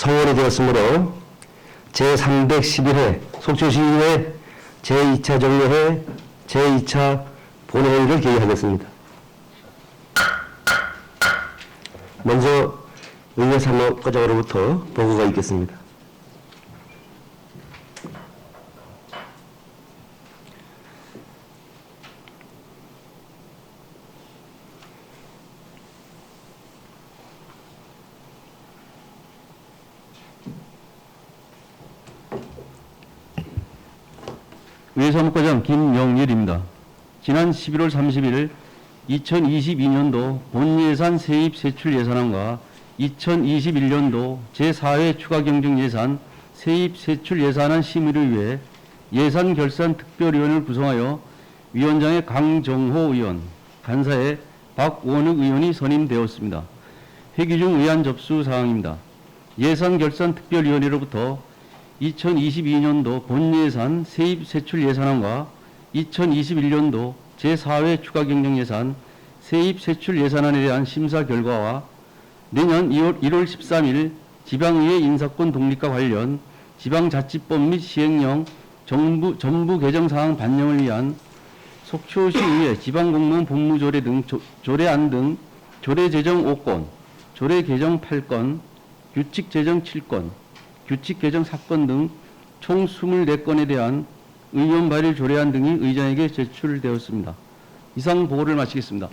성원이 되었으므로 제311회 속초시의회 제2차 정례회 제2차 본회의를 개의하겠습니다. 먼저 의회 사무과장으로부터 보고가 있겠습니다. 의회사무과장 김영일입니다. 지난 11월 30일 2022년도 본예산 세입 세출 예산안과 2021년도 제4회 추가경정예산 세입 세출 예산안 심의를 위해 예산결산특별위원회를 구성하여 위원장의 강정호 의원, 간사의 박원욱 의원이 선임되었습니다. 회기 중 의안 접수 사항입니다. 예산결산특별위원회로부터 2022년도 본예산 세입 세출 예산안과 2021년도 제4회 추가경정예산 세입 세출 예산안에 대한 심사 결과와 내년 1월 13일 지방의회 인사권 독립과 관련 지방자치법 및 시행령 전부 개정 사항 반영을 위한 속초시의회 지방공무원 복무조례 등 조례안 등 조례 제정 5건, 조례 개정 8건, 규칙 제정 7건, 규칙 개정 사건 등 총 24건에 대한 의원 발의 조례안 등이 의장에게 제출되었습니다. 이상 보고를 마치겠습니다.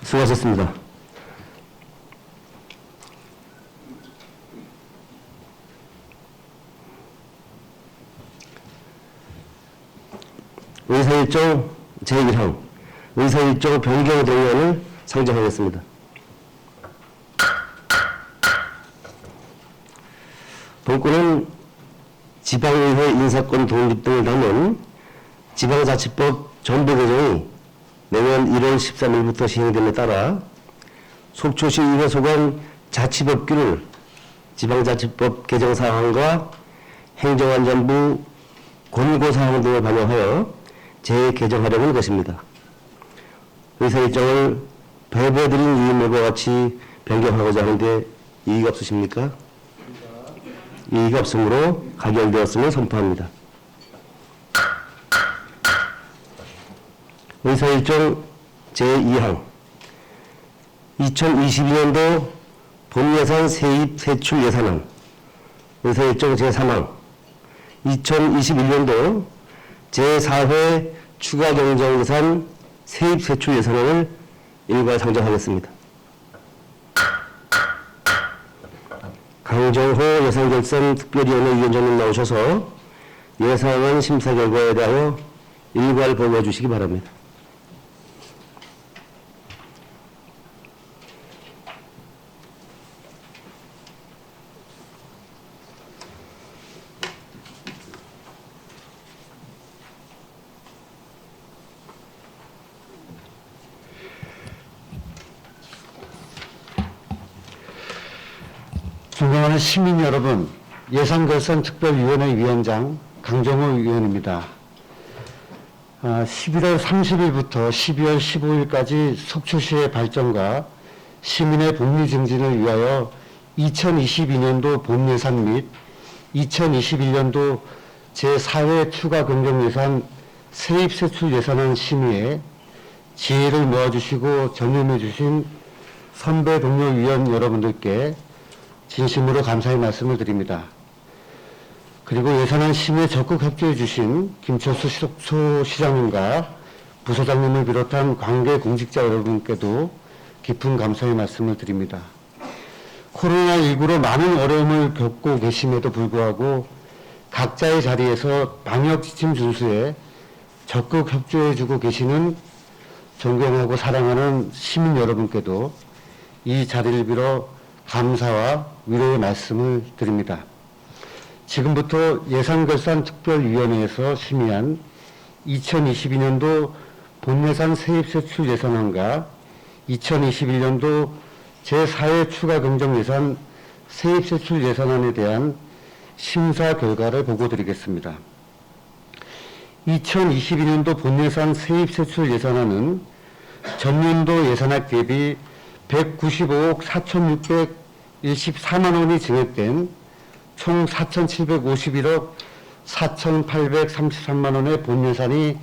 수고하셨습니다. 의사일정 제1항 의사일정 변경 동의안을 상정하겠습니다. 본건은 지방의회 인사권 독립 등을 담은 지방자치법 전부 개정이 내년 1월 13일부터 시행됨에 따라 속초시의회 소관 자치법규를 지방자치법 개정 사항과 행정안전부 권고사항 등을 반영하여 재개정하려는 것입니다. 의사일정을 배부해드린 이유물과 같이 변경하고자 하는데 이의가 없으십니까? 이의가 없으므로 가결되었음을 선포합니다. 의사일정 제2항 2022년도 본예산 세입 세출 예산안 의사일정 제3항 2021년도 제4회 추가경정예산 세입 세출 예산안을 일괄 상정하겠습니다. 강정호 예산결산특별위원회 위원장님 나오셔서 예산안 심사 결과에 대하여 일괄 보고해 주시기 바랍니다. 존경하는 시민 여러분, 예산결산특별위원회 위원장 강정호 위원입니다. 11월 30일부터 12월 15일까지 속초시의 발전과 시민의 복리 증진을 위하여 2022년도 본예산 및 2021년도 제4회 추가경정예산 세입세출 예산안 심의에 지혜를 모아주시고 전념해 주신 선배 동료 위원 여러분들께 진심으로 감사의 말씀을 드립니다. 그리고 예산안 심의에 적극 협조해 주신 김철수 속초시장님과 부서장님을 비롯한 관계 공직자 여러분께도 깊은 감사의 말씀을 드립니다. 코로나19로 많은 어려움을 겪고 계심에도 불구하고 각자의 자리에서 방역 지침 준수에 적극 협조해 주고 계시는 존경하고 사랑하는 시민 여러분께도 이 자리를 빌어 감사와 위로의 말씀을 드립니다. 지금부터 예산결산특별위원회에서 심의한 2022년도 본예산 세입세출 예산안과 2021년도 제4회 추가경정예산 세입세출 예산안에 대한 심사 결과를 보고드리겠습니다. 2022년도 본예산 세입세출 예산안은 전년도 예산액 대비 195억 14만 원이 증액된 총 4,751억 4,833만 원의 본 예산이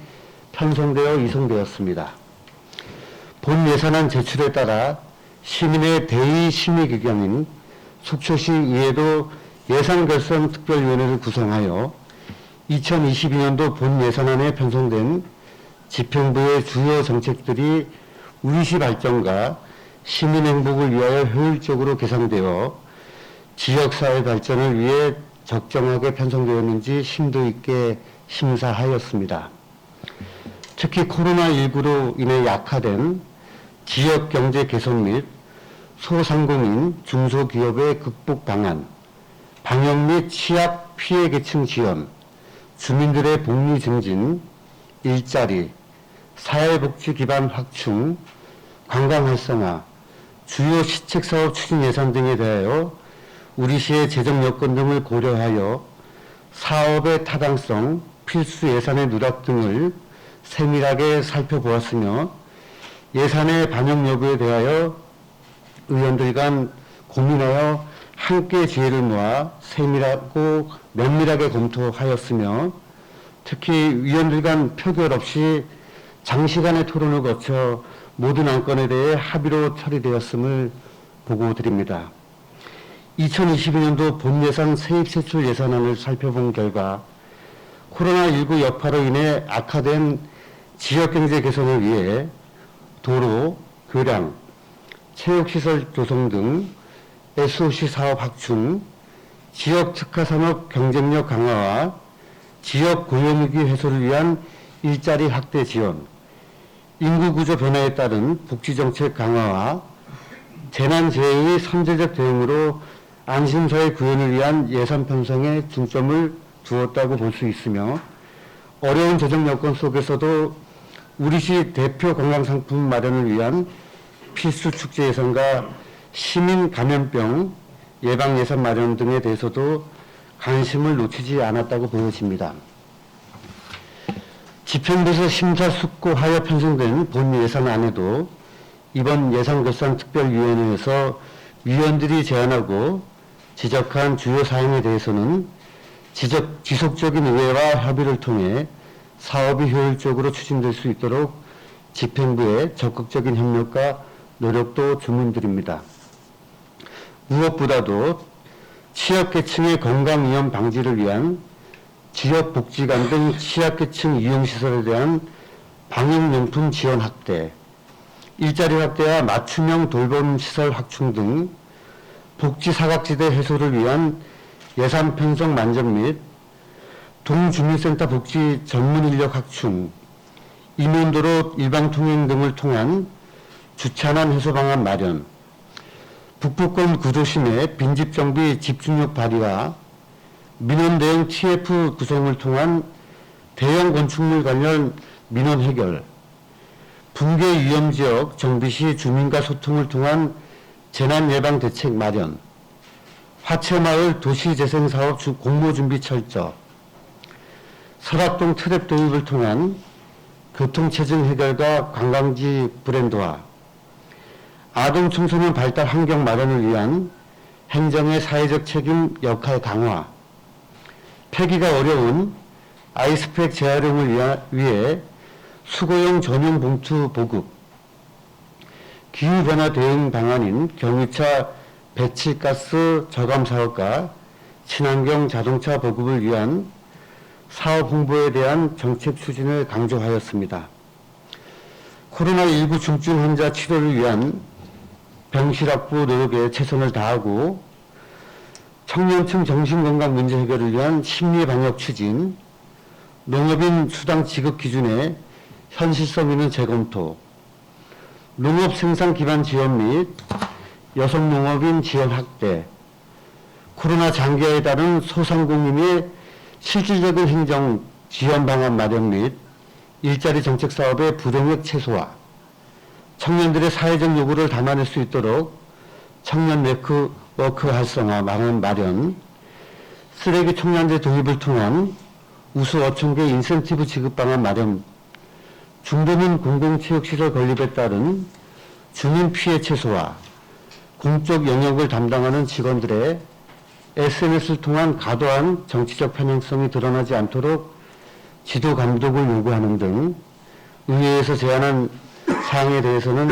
편성되어 이송되었습니다. 본 예산안 제출에 따라 시민의 대의 심의 기관인 속초시 의회도 예산결산특별위원회를 구성하여 2022년도 본 예산안에 편성된 집행부의 주요 정책들이 우리시 발전과 시민 행복을 위하여 효율적으로 계산되어 지역사회 발전을 위해 적정하게 편성되었는지 심도 있게 심사하였습니다. 특히 코로나19로 인해 약화된 지역경제 개선 및 소상공인, 중소기업의 극복 방안, 방역 및 취약 피해 계층 지원, 주민들의 복리 증진, 일자리, 사회복지 기반 확충, 관광 활성화, 주요 시책사업 추진 예산 등에 대하여 우리시의 재정 여건 등을 고려하여 사업의 타당성, 필수 예산의 누락 등을 세밀하게 살펴보았으며 예산의 반영 여부에 대하여 의원들 간 고민하여 함께 지혜를 모아 세밀하고 면밀하게 검토하였으며 특히 위원들 간 표결 없이 장시간의 토론을 거쳐 모든 안건에 대해 합의로 처리되었음을 보고드립니다. 2022년도 본 예산 세입세출 예산안을 살펴본 결과 코로나19 여파로 인해 악화된 지역경제 개선을 위해 도로, 교량, 체육시설 조성 등 SOC 사업 확충, 지역 특화산업 경쟁력 강화와 지역 고용위기 해소를 위한 일자리 확대 지원, 인구구조 변화에 따른 복지정책 강화와 재난재해의 선제적 대응으로 안심사회 구현을 위한 예산 편성에 중점을 두었다고 볼 수 있으며 어려운 재정 여건 속에서도 우리시 대표 관광상품 마련을 위한 필수 축제 예산과 시민 감염병 예방 예산 마련 등에 대해서도 관심을 놓치지 않았다고 보여집니다. 집행부에서 심사숙고하여 편성된 본 예산안에도 이번 예산결산특별위원회에서 위원들이 제안하고 지적한 주요 사항에 대해서는 지속적인 의회와 협의를 통해 사업이 효율적으로 추진될 수 있도록 집행부의 적극적인 협력과 노력도 주문드립니다. 무엇보다도 취약계층의 건강위험 방지를 위한 지역복지관 등 취약계층 이용시설에 대한 방역용품 지원 확대, 일자리 확대와 맞춤형 돌봄시설 확충 등 복지사각지대 해소를 위한 예산 편성 만점 및 동주민센터 복지 전문인력 확충, 이면도로 일방통행 등을 통한 주차난 해소 방안 마련, 북부권 구도심의 빈집정비 집중력 발휘와 민원 대응 TF 구성을 통한 대형 건축물 관련 민원 해결, 붕괴 위험지역 정비 시 주민과 소통을 통한 재난예방 대책 마련, 화채마을 도시재생사업 공모준비 철저, 설악동 트랩 도입을 통한 교통체증 해결과 관광지 브랜드화, 아동 청소년 발달 환경 마련을 위한 행정의 사회적 책임 역할 강화, 폐기가 어려운 아이스팩 재활용을 위해 수거용 전용 봉투 보급, 기후변화 대응 방안인 경유차 배출가스 저감 사업과 친환경 자동차 보급을 위한 사업 홍보에 대한 정책 추진을 강조하였습니다. 코로나19 중증 환자 치료를 위한 병실 확보 노력에 최선을 다하고 청년층 정신건강 문제 해결을 위한 심리방역 추진, 농업인 수당 지급 기준의 현실성 있는 재검토, 농업 생산 기반 지원 및 여성 농업인 지원 확대, 코로나 장기화에 따른 소상공인의 실질적인 행정 지원 방안 마련 및 일자리 정책 사업의 불용역 최소화, 청년들의 사회적 요구를 담아낼 수 있도록 청년 네트워크 활성화 방안 마련, 쓰레기 총량제 도입을 통한 우수 어촌계 인센티브 지급 방안 마련, 중도민 공공체육시설 건립에 따른 주민 피해 최소화, 공적 영역을 담당하는 직원들의 SNS를 통한 과도한 정치적 편향성이 드러나지 않도록 지도 감독을 요구하는 등 의회에서 제안한 사항에 대해서는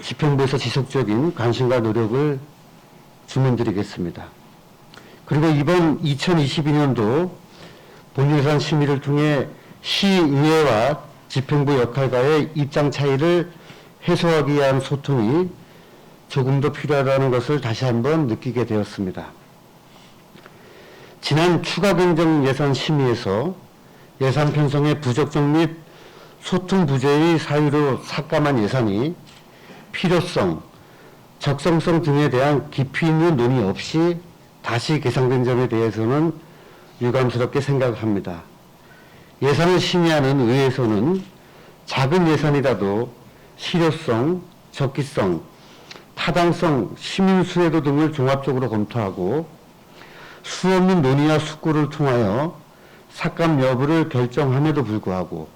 집행부에서 지속적인 관심과 노력을 주문드리겠습니다. 그리고 이번 2022년도 본예산 심의를 통해 시의회와 집행부 역할과의 입장 차이를 해소하기 위한 소통이 조금 더 필요하다는 것을 다시 한번 느끼게 되었습니다. 지난 추가경정 예산 심의에서 예산 편성의 부적정 및 소통 부재의 사유로 삭감한 예산이 필요성, 적성성 등에 대한 깊이 있는 논의 없이 다시 계산된 점에 대해서는 유감스럽게 생각합니다. 예산을 심의하는 의회에서는 작은 예산이라도 실효성, 적기성, 타당성, 시민 수혜도 등을 종합적으로 검토하고 수없는 논의와 숙고를 통하여 삭감 여부를 결정함에도 불구하고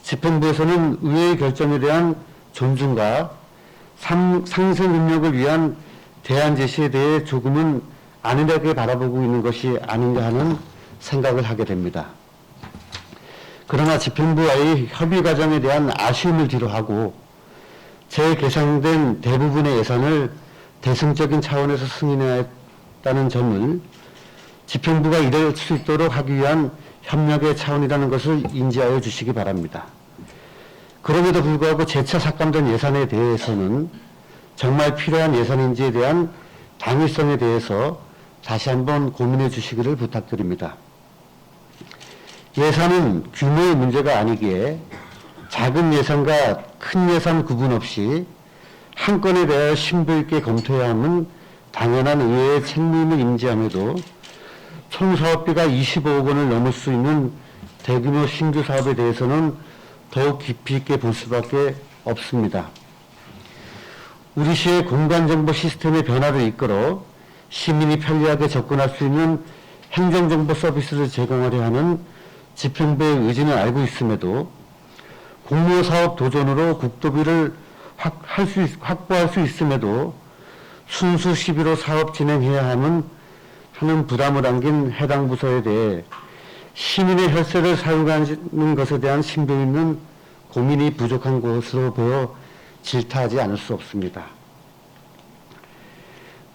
집행부에서는 의회의 결정에 대한 존중과 상생 능력을 위한 대안 제시에 대해 조금은 안일하게 바라보고 있는 것이 아닌가 하는 생각을 하게 됩니다. 그러나 집행부와의 협의 과정에 대한 아쉬움을 뒤로하고 재계산된 대부분의 예산을 대승적인 차원에서 승인했다는 점을 집행부가 이럴 수 있도록 하기 위한 협력의 차원이라는 것을 인지하여 주시기 바랍니다. 그럼에도 불구하고 재차 삭감된 예산에 대해서는 정말 필요한 예산인지에 대한 당위성에 대해서 다시 한번 고민해 주시기를 부탁드립니다. 예산은 규모의 문제가 아니기에 작은 예산과 큰 예산 구분 없이 한 건에 대하여 심도 있게 검토해야 함은 당연한 의회의 책임을 인지함에도 총 사업비가 25억 원을 넘을 수 있는 대규모 신규 사업에 대해서는 더욱 깊이 있게 볼 수밖에 없습니다. 우리 시의 공간정보 시스템의 변화를 이끌어 시민이 편리하게 접근할 수 있는 행정정보 서비스를 제공하려 하는 집행부의 의지는 알고 있음에도 공모사업 도전으로 국도비를 확보할 수 있음에도 순수 시비로 사업 진행해야 하는 부담을 안긴 해당 부서에 대해 시민의 혈세를 사용하는 것에 대한 심도 있는 고민이 부족한 것으로 보여 질타하지 않을 수 없습니다.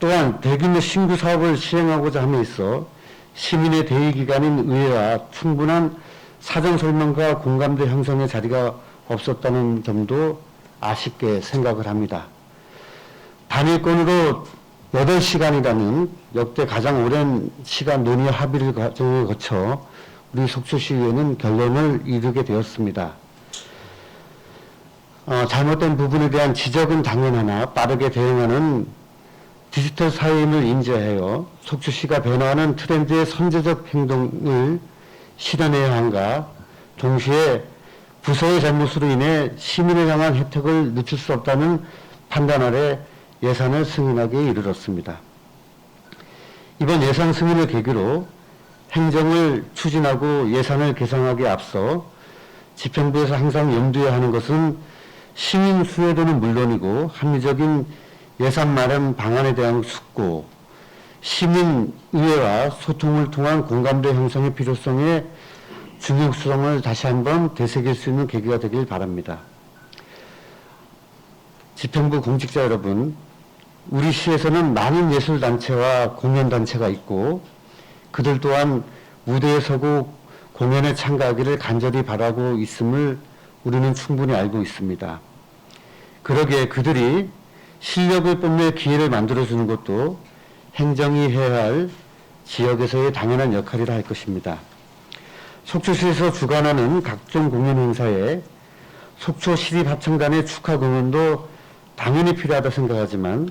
또한 대규모 신규 사업을 시행하고자 함에 있어 시민의 대의기관인 의회와 충분한 사전 설명과 공감대 형성의 자리가 없었다는 점도 아쉽게 생각을 합니다. 단일권으로 8시간이라는 역대 가장 오랜 시간 논의 합의를 과정을 거쳐 우리 속초시의회는 결론을 이루게 되었습니다. 잘못된 부분에 대한 지적은 당연하나 빠르게 대응하는 디지털 사회임을 인지하여 속초시가 변화하는 트렌드의 선제적 행동을 실현해야 한가, 동시에 부서의 잘못으로 인해 시민을 향한 혜택을 늦출 수 없다는 판단 아래 예산을 승인하기에 이르렀습니다. 이번 예산 승인을 계기로 행정을 추진하고 예산을 계산하기에 앞서 집행부에서 항상 염두에 하는 것은 시민 수혜도는 물론이고 합리적인 예산 마련 방안에 대한 숙고, 시민의회와 소통을 통한 공감대 형성의 필요성에 중요성을 다시 한번 되새길 수 있는 계기가 되길 바랍니다. 집행부 공직자 여러분, 우리 시에서는 많은 예술단체와 공연단체가 있고 그들 또한 무대에 서고 공연에 참가하기를 간절히 바라고 있음을 우리는 충분히 알고 있습니다. 그러기에 그들이 실력을 뽐낼 기회를 만들어주는 것도 행정이 해야 할 지역에서의 당연한 역할이라 할 것입니다. 속초시에서 주관하는 각종 공연 행사에 속초시립합창단의 축하 공연도 당연히 필요하다 생각하지만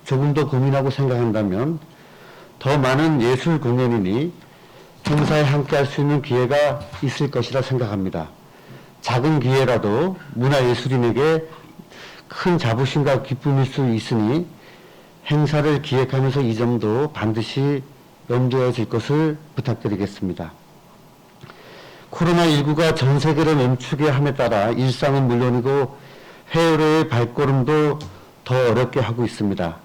조금 더 고민하고 생각한다면 더 많은 예술 공연인이 행사에 함께할 수 있는 기회가 있을 것이라 생각합니다. 작은 기회라도 문화예술인에게 큰 자부심과 기쁨일 수 있으니 행사를 기획하면서 이 점도 반드시 염두에 줄 것을 부탁드리겠습니다. 코로나19가 전 세계를 멈추게 함에 따라 일상은 물론이고 해외로의 발걸음도 더 어렵게 하고 있습니다.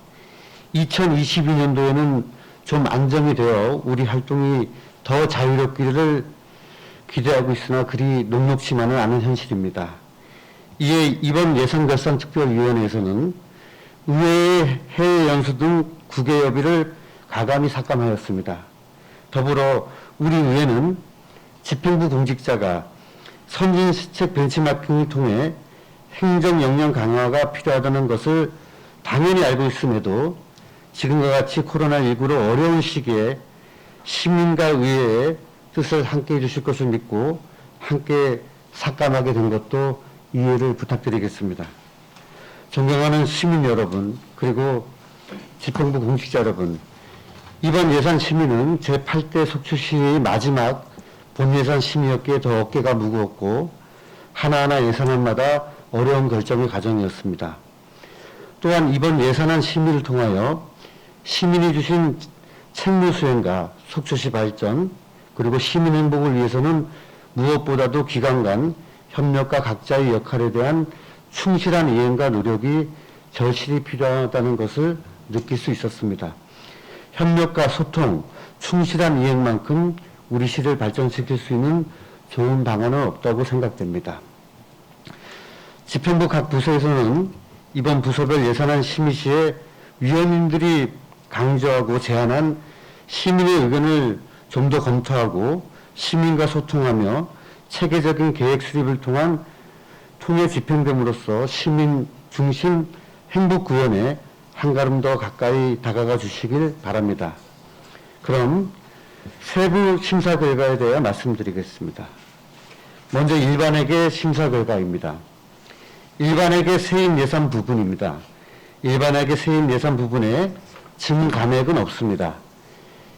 2022년도에는 좀 안정이 되어 우리 활동이 더 자유롭기를 기대하고 있으나 그리 녹록지만은 않은 현실입니다. 이에 이번 예산결산특별위원회에서는 의회의 해외 연수 등 국외여비를 가감히 삭감하였습니다. 더불어 우리 의회는 집행부 공직자가 선진시책 벤치마킹을 통해 행정 역량 강화가 필요하다는 것을 당연히 알고 있음에도 지금과 같이 코로나19로 어려운 시기에 시민과 의회의 뜻을 함께 해주실 것을 믿고 함께 삭감하게 된 것도 이해를 부탁드리겠습니다. 존경하는 시민 여러분, 그리고 집행부 공직자 여러분, 이번 예산 심의는 제8대 속초시의 마지막 본예산 심의였기에 더 어깨가 무거웠고 하나하나 예산안마다 어려운 결정의 과정이었습니다. 또한 이번 예산안 심의를 통하여 시민이 주신 책무 수행과 속초시 발전 그리고 시민 행복을 위해서는 무엇보다도 기관 간 협력과 각자의 역할에 대한 충실한 이행과 노력이 절실히 필요하다는 것을 느낄 수 있었습니다. 협력과 소통, 충실한 이행만큼 우리 시를 발전시킬 수 있는 좋은 방안은 없다고 생각됩니다. 집행부 각 부서에서는 이번 부서별 예산안 심의 시에 위원님들이 강조하고 제안한 시민의 의견을 좀 더 검토하고 시민과 소통하며 체계적인 계획 수립을 통해 집행됨으로써 시민 중심 행복구현에 한 걸음 더 가까이 다가가 주시길 바랍니다. 그럼 세부 심사 결과에 대해 말씀드리겠습니다. 먼저 일반회계 심사 결과입니다. 일반회계 세입 예산 부분입니다. 일반회계 세입 예산 부분에 증감액은 없습니다.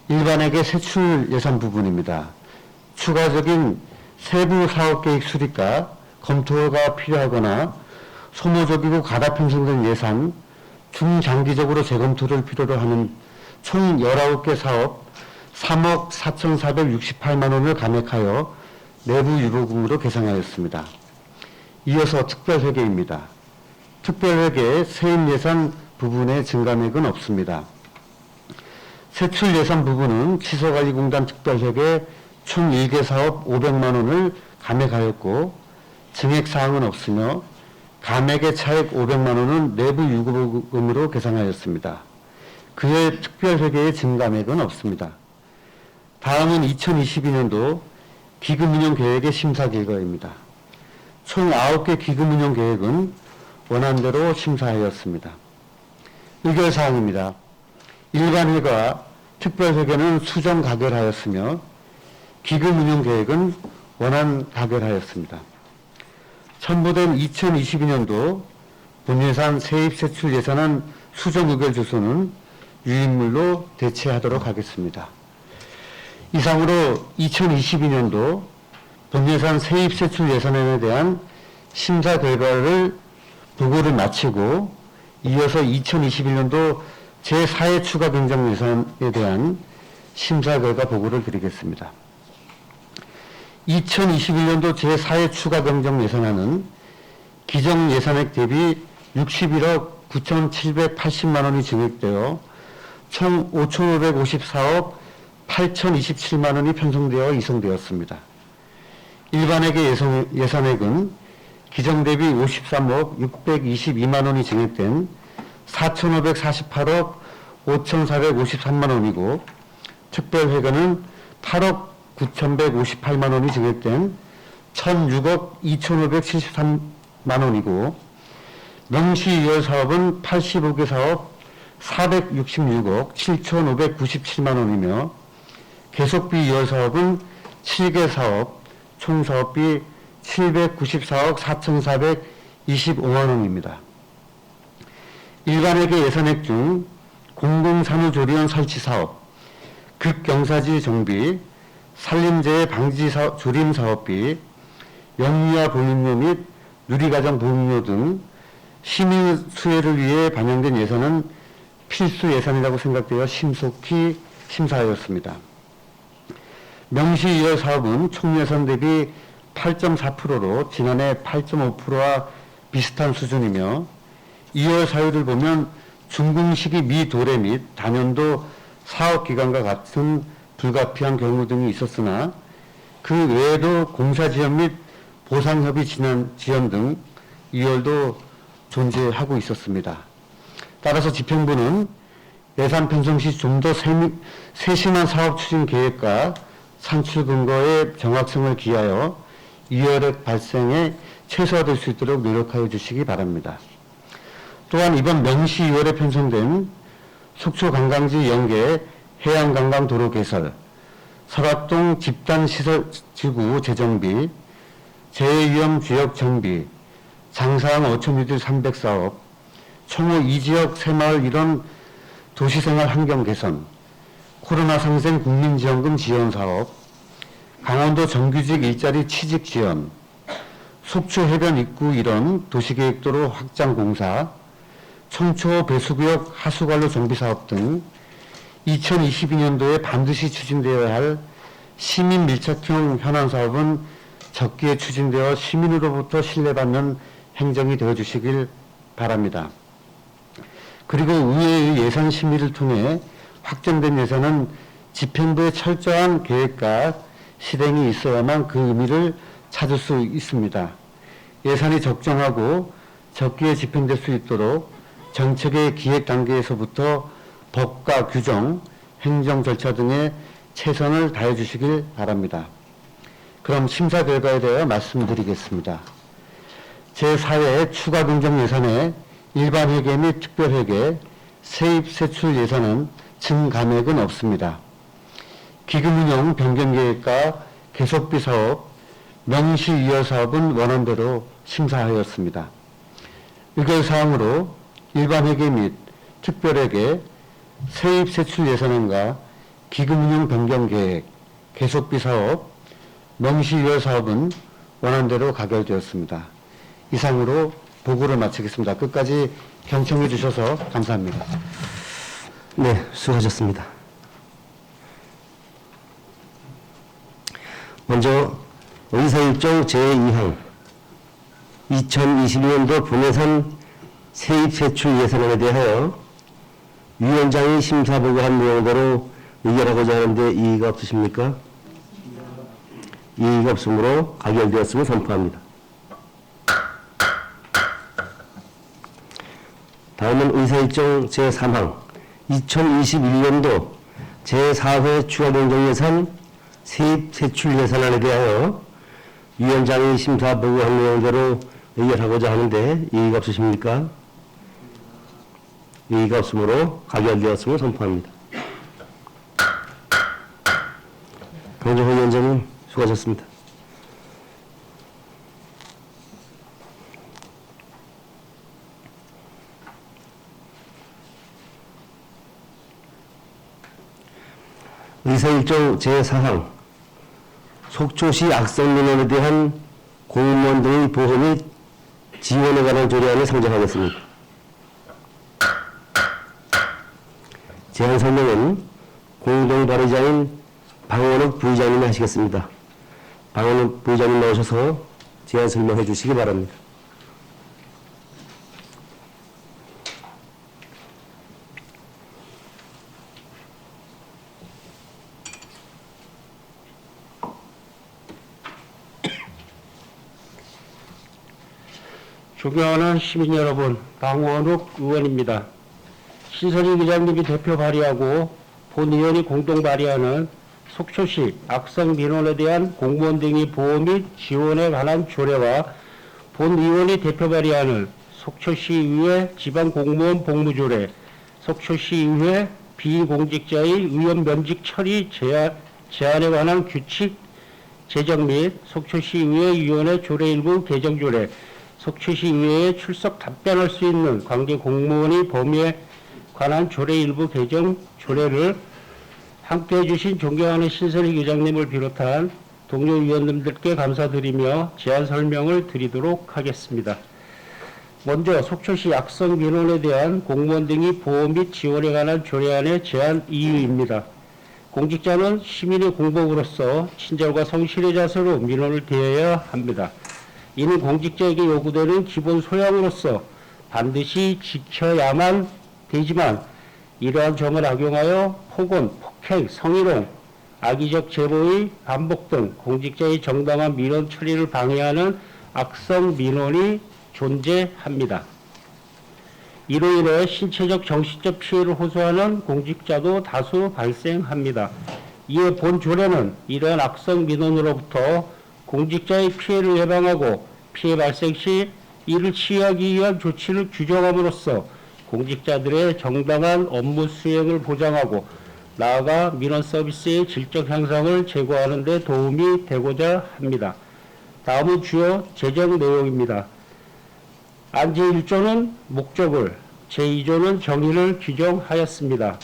일반회계 세출 예산 부분입니다. 추가적인 세부 사업계획 수립과 검토가 필요하거나 소모적이고 가다 편성된 예산, 중장기적으로 재검토를 필요로 하는 총 19개 사업 3억 4,468만 원을 감액하여 내부 유보금으로 계상하였습니다. 이어서 특별회계입니다. 특별회계 세입 예산 부분의 증감액은 없습니다. 세출 예산 부분은 취소관리공단 특별회계 총 1개 사업 500만 원을 감액하였고 증액사항은 없으며 감액의 차액 500만 원은 내부 유보금으로 계상하였습니다. 그의 특별회계의 증감액은 없습니다. 다음은 2022년도 기금운용계획의 심사 결과입니다. 총 9개 기금운용계획은 원안대로 심사하였습니다. 의결사항입니다. 일반회과 특별회계는 수정 가결하였으며 기금운용계획은 원안 가결하였습니다. 첨부된 2022년도 본예산 세입세출 예산안 수정 의결 주소는 유인물로 대체하도록 하겠습니다. 이상으로 2022년도 본예산 세입세출 예산안에 대한 심사 결과를 보고를 마치고 이어서 2021년도 제4회 추가 경정 예산에 대한 심사 결과 보고를 드리겠습니다. 2021년도 제4회 추가 경정 예산안은 기정 예산액 대비 61억 9,780만 원이 증액되어 총 5,554억 8,027만 원이 편성되어 이송되었습니다. 일반회계 예산액은 기정 대비 53억 622만 원이 증액된 4,548억 5,453만 원이고 특별회계는 8억 9,158만 원이 증액된 1,006억 2,573만 원이고 명시이월 사업은 85개 사업 466억 7,597만 원이며 계속비 이월 사업은 7개 사업 총 사업비 794억 4,425만 원입니다. 일반회계 예산액 중 공공산후조리원 설치 사업, 극경사지 정비, 산림재해 방지 조림 사업비, 영유아 보육료 및 누리과정 보육료 등 시민 수혜를 위해 반영된 예산은 필수 예산이라고 생각되어 신속히 심사하였습니다. 명시 2월 사업은 총 예산 대비 8.4%로 지난해 8.5%와 비슷한 수준이며 2월 사유를 보면 준공식이 미도래 및 단연도 사업기간과 같은 불가피한 경우 등이 있었으나 그 외에도 공사지연 및 보상협의 지연 등 2월도 존재하고 있었습니다. 따라서 집행부는 예산 편성 시 좀 더 세심한 사업 추진 계획과 산출 근거의 정확성을 기하여 2월의 발생에 최소화될 수 있도록 노력하여 주시기 바랍니다. 또한 이번 명시 2월에 편성된 속초관광지 연계 해양관광도로 개설, 설악동 집단시설지구 재정비, 재해위험 지역 정비, 장사항 어촌이들 300사업, 총호 2지역 새마을 일원 도시생활 환경 개선, 코로나 상생 국민지원금 지원 사업, 강원도 정규직 일자리 취직 지원, 속초 해변 입구 일원 도시계획도로 확장 공사, 청초 배수구역 하수관로 정비 사업 등 2022년도에 반드시 추진되어야 할 시민 밀착형 현안 사업은 적기에 추진되어 시민으로부터 신뢰받는 행정이 되어 주시길 바랍니다. 그리고 의회의 예산 심의를 통해 확정된 예산은 집행부의 철저한 계획과 실행이 있어야만 그 의미를 찾을 수 있습니다. 예산이 적정하고 적기에 집행될 수 있도록 정책의 기획 단계에서부터 법과 규정, 행정 절차 등에 최선을 다해 주시길 바랍니다. 그럼 심사 결과에 대해 말씀드리겠습니다. 제4회 추가 긍정 예산에 일반 회계 및 특별 회계, 세입 세출 예산은 증감액은 없습니다. 기금 운영 변경 계획과 계속비 사업, 명시 2월 사업은 원안대로 심사하였습니다. 의결사항으로 일반 회계 및 특별 회계, 세입 세출 예산안과 기금 운영 변경 계획, 계속비 사업, 명시 2월 사업은 원안대로 가결되었습니다. 이상으로 보고를 마치겠습니다. 끝까지 경청해 주셔서 감사합니다. 네, 수고하셨습니다. 먼저 의사일정 제2항 2022년도 본예산 세입세출 예산안에 대하여 위원장이 심사보고한 내용대로 의결하고자 하는데 이의가 없으십니까? 이의가 없으므로 가결되었음을 선포합니다. 다음은 의사일정 제3항 2021년도 제4회 추가경정예산 세입세출 예산안에 대하여 위원장이 심사보고한 내용대로 의결하고자 하는데 이의가 없으십니까? 이의가 없으므로 가결되었음을 선포합니다. 강정호 위원장님 수고하셨습니다. 의사일정 제4항 속초시 악성 민원에 대한 공무원 등의 보호 및 지원에 관한 조례안을 상정하겠습니다. 제안 설명은 공동 발의자인 방원욱 부의장님이 하시겠습니다. 방원욱 부의장님 나오셔서 제안 설명해 주시기 바랍니다. 존경하는 시민 여러분, 방원욱 의원입니다. 신선희 기장님이 대표 발의하고 본 의원이 공동 발의하는 속초시 악성 민원에 대한 공무원 등의 보호 및 지원에 관한 조례와 본 의원이 대표 발의하는 속초시의회 지방공무원 복무조례, 속초시의회 비공직자의 의원 면직 처리 제한에 관한 규칙 제정 및 속초시의회 위원회 조례 일부 개정 조례, 속초시의회에 출석 답변할 수 있는 관계 공무원의 범위에 관한 조례 일부 개정 조례를 함께해 주신 존경하는 신선희 기장님을 비롯한 동료 위원님들께 감사드리며 제안 설명을 드리도록 하겠습니다. 먼저 속초시 악성 민원에 대한 공무원 등의 보호 및 지원에 관한 조례안의 제안 이유입니다. 공직자는 시민의 공복으로서 친절과 성실의 자세로 민원을 대해야 합니다. 이는 공직자에게 요구되는 기본 소양으로서 반드시 지켜야만 되지만 이러한 점을 악용하여 폭언, 폭행, 성희롱, 악의적 제보의 반복 등 공직자의 정당한 민원 처리를 방해하는 악성 민원이 존재합니다. 이로 인해 신체적, 정신적 피해를 호소하는 공직자도 다수 발생합니다. 이에 본 조례는 이러한 악성 민원으로부터 공직자의 피해를 예방하고 피해 발생 시 이를 취하기 위한 조치를 규정함으로써 공직자들의 정당한 업무 수행을 보장하고 나아가 민원 서비스의 질적 향상을 제고하는 데 도움이 되고자 합니다. 다음은 주요 제정 내용입니다. 안 제1조는 목적을, 제2조는 정의를 규정하였습니다.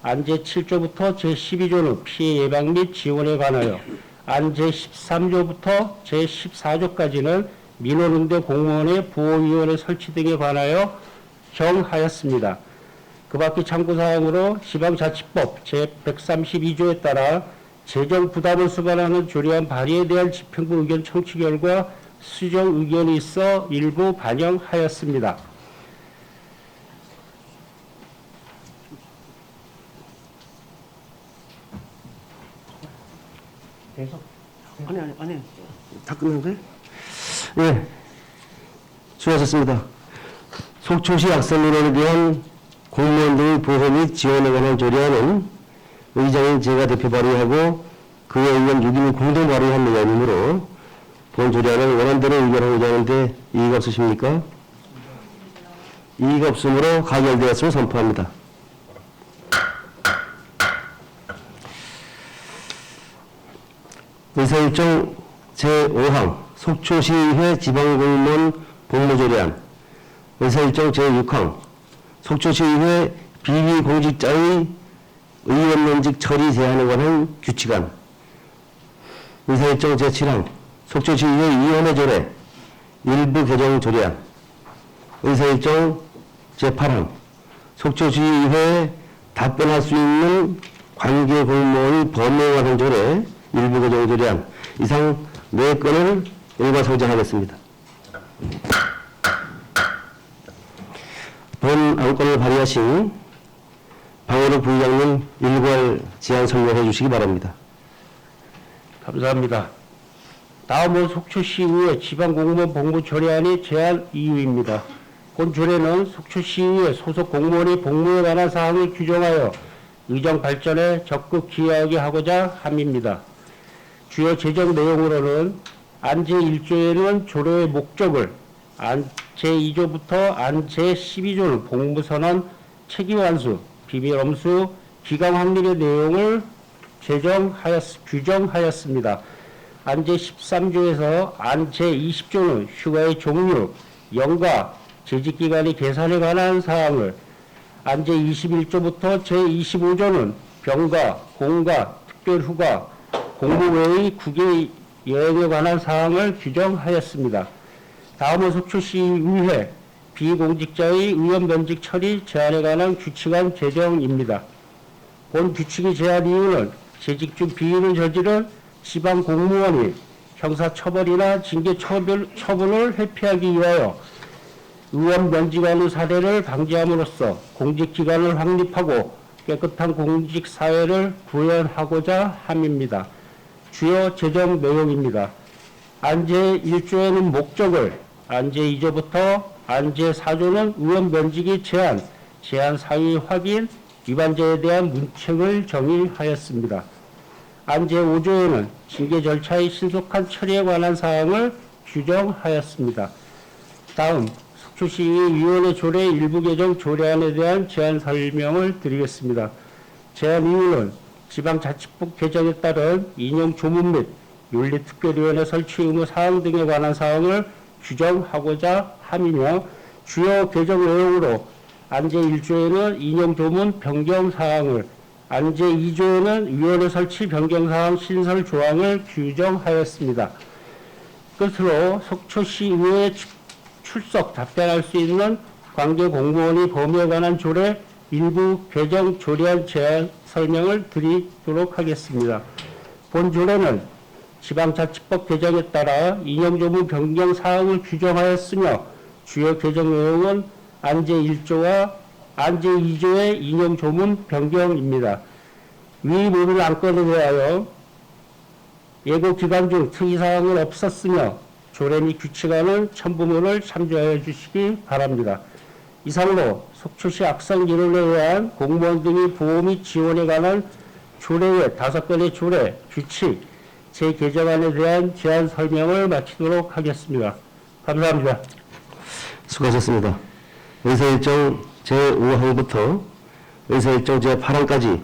안 제7조부터 제12조는 피해 예방 및 지원에 관하여, 안 제13조부터 제14조까지는 민원응대 공무원의 보호위원회 설치 등에 관하여 정하였습니다. 그 밖의 참고사항으로 지방자치법 제132조에 따라 재정 부담을 수반하는 조례안 발의에 대한 집행부 의견 청취 결과 수정 의견이 있어 일부 반영하였습니다. 아니. 다 끝난 거예요? 예. 수고하셨습니다. 속초시 악성 민원에 대한 공무원들의 보호 및 지원에 관한 조례안은 의장인 제가 대표 발의하고 그의 의원 6인이 공동 발의한 내용이므로 본 조례안을 원안대로 의결하고자 하는데 이의가 없으십니까? 이의가 없으므로 가결되었음을 선포합니다. 의사일정 제5항 속초시의회 지방공무원 복무조례안, 의사일정 제6항 속초시의회 비리공직자의 의원면직 처리 제한에 관한 규칙안, 의사일정 제7항 속초시의회 위원회 조례 일부 개정 조례안, 의사일정 제8항 속초시의회에 답변할 수 있는 관계 공무원의 범위에 관한 조례 일부 개정 조례안, 이상 4건을 일괄소정하겠습니다. 본 안건을 발의하신 방어록 부의장님 일괄 제안 설명해 주시기 바랍니다. 감사합니다. 다음은 속초시의회 지방공무원 복무 조례안의 제안 이유입니다. 본 조례는 속초시의회 소속 공무원의 복무에 관한 사항을 규정하여 의정 발전에 적극 기여하게 하고자 함입니다. 주요 제정 내용으로는 안 제1조에는 조례의 목적을, 안 제2조부터 안 제12조는 복무선언, 책임완수, 비밀엄수, 기강 확립의 내용을 규정하였습니다. 안 제13조에서 안 제20조는 휴가의 종류, 연가, 재직기간의 계산에 관한 사항을, 안 제21조부터 제25조는 병가, 공가, 특별휴가, 공무 외의 국외 여행에 관한 사항을 규정하였습니다. 다음은 속초시의회 비공직자의 의원 면직 처리 제한에 관한 규칙안 제정입니다. 본 규칙의 제한 이유는 재직 중 비위를 저지른 지방 공무원이 형사처벌이나 징계처분을 회피하기 위하여 의원 면직하는 사례를 방지함으로써 공직기관을 확립하고 깨끗한 공직사회를 구현하고자 함입니다. 주요 제정 내용입니다. 안 제1조에는 목적을, 안 제2조부터 안 제4조는 의원 면직의 제한 사유 확인, 위반자에 대한 문책을 정의하였습니다. 안 제5조에는 징계 절차의 신속한 처리에 관한 사항을 규정하였습니다. 다음 속초시의회 조례 일부 개정 조례안에 대한 제안 설명을 드리겠습니다. 제안 이유는 지방자치법 개정에 따른 인용 조문 및 윤리특별위원회 설치 의무 사항 등에 관한 사항을 규정하고자 함이며 주요 개정 내용으로 안 제1조에는 인용 조문 변경 사항을, 안 제2조에는 위원회 설치 변경 사항 신설 조항을 규정하였습니다. 끝으로 속초시의회에 출석 답변할 수 있는 관계 공무원의 범위에 관한 조례 일부 개정 조례안 제안 설명을 드리도록 하겠습니다. 본 조례는 지방자치법 개정에 따라 인용조문 변경 사항을 규정하였으며 주요 개정 내용은 안제 1조와 안제 2조의 인용 조문 변경입니다. 위 모든 안건에 대하여 예고 기간 중 특이사항은 없었으며 조례 및 규칙안은 첨부문을 참조하여 주시기 바랍니다. 이상으로 속초시 악성 인원에 의한 공무원 등의 보호 및 지원에 관한 조례의 5건의 조례, 규칙, 재개정안에 대한 제안 설명을 마치도록 하겠습니다. 감사합니다. 수고하셨습니다. 의사일정 제5항부터 의사일정 제8항까지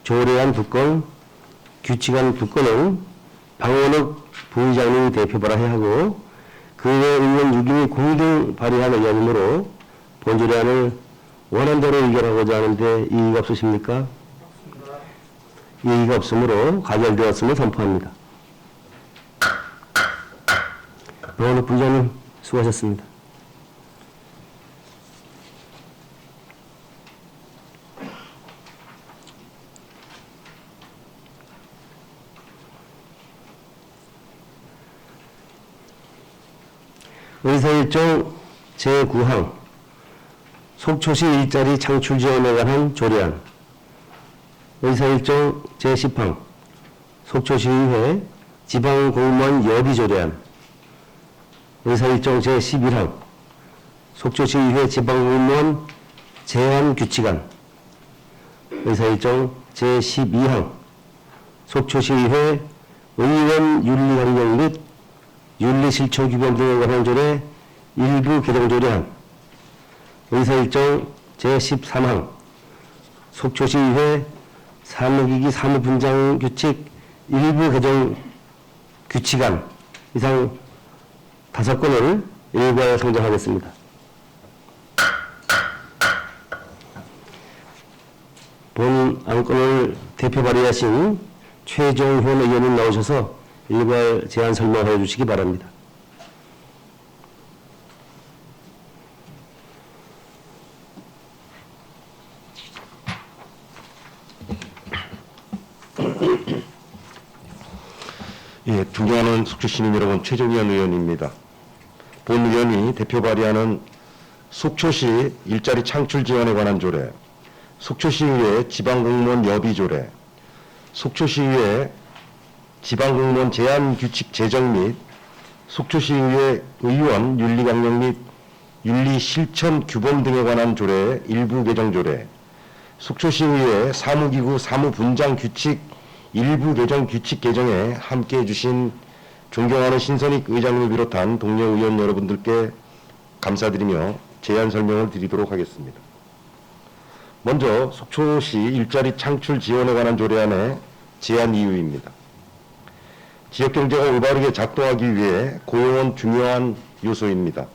조례안 2건, 규칙안 2건은 방원욱 부의장님이 대표 발의해야 하고 그 외 의원 6인이 공동 발의한 의안이므로 본조례안을 원안대로 의결하고자 하는데 이의가 없으십니까? 이의가 없으므로 가결되었음을 선포합니다. 방원욱 부의장님 수고하셨습니다. 의사일정 제9항 속초시 일자리 창출 지원에 관한 조례안, 의사일정 제10항 속초시의회 지방공무원 여비 조례안, 의사일정 제11항 속초시의회 지방공무원 제한 규칙안, 의사일정 제12항 속초시의회 의원 윤리 강령 및 윤리 실천 규범 등에 관한 조례 일부 개정 조례안, 의사일정 제13항 속초시의회 사무기기 사무분장 규칙 일부 개정 규칙안 이상 5건을 일괄 상정하겠습니다. 본 안건을 대표 발의하신 최종훈 의원님 나오셔서 일괄 제안 설명해 주시기 바랍니다. 예, 존경하는 속초 시민 여러분, 최종현 의원입니다. 본 의원이 대표 발의하는 속초시 일자리 창출 지원에 관한 조례, 속초시의회 지방공무원 여비 조례, 속초시의회 지방공무원 제한 규칙 제정 및 속초시의회 의원 윤리 강령 및 윤리 실천 규범 등에 관한 조례 일부 개정 조례, 속초시의회 사무기구 사무분장 규칙 일부 개정 규칙 개정에 함께해 주신 존경하는 신선익 의장님을 비롯한 동료 의원 여러분들께 감사드리며 제안 설명을 드리도록 하겠습니다. 먼저 속초시 일자리 창출 지원에 관한 조례안의 제안 이유입니다. 지역경제가 올바르게 작동하기 위해 고용은 중요한 요소입니다.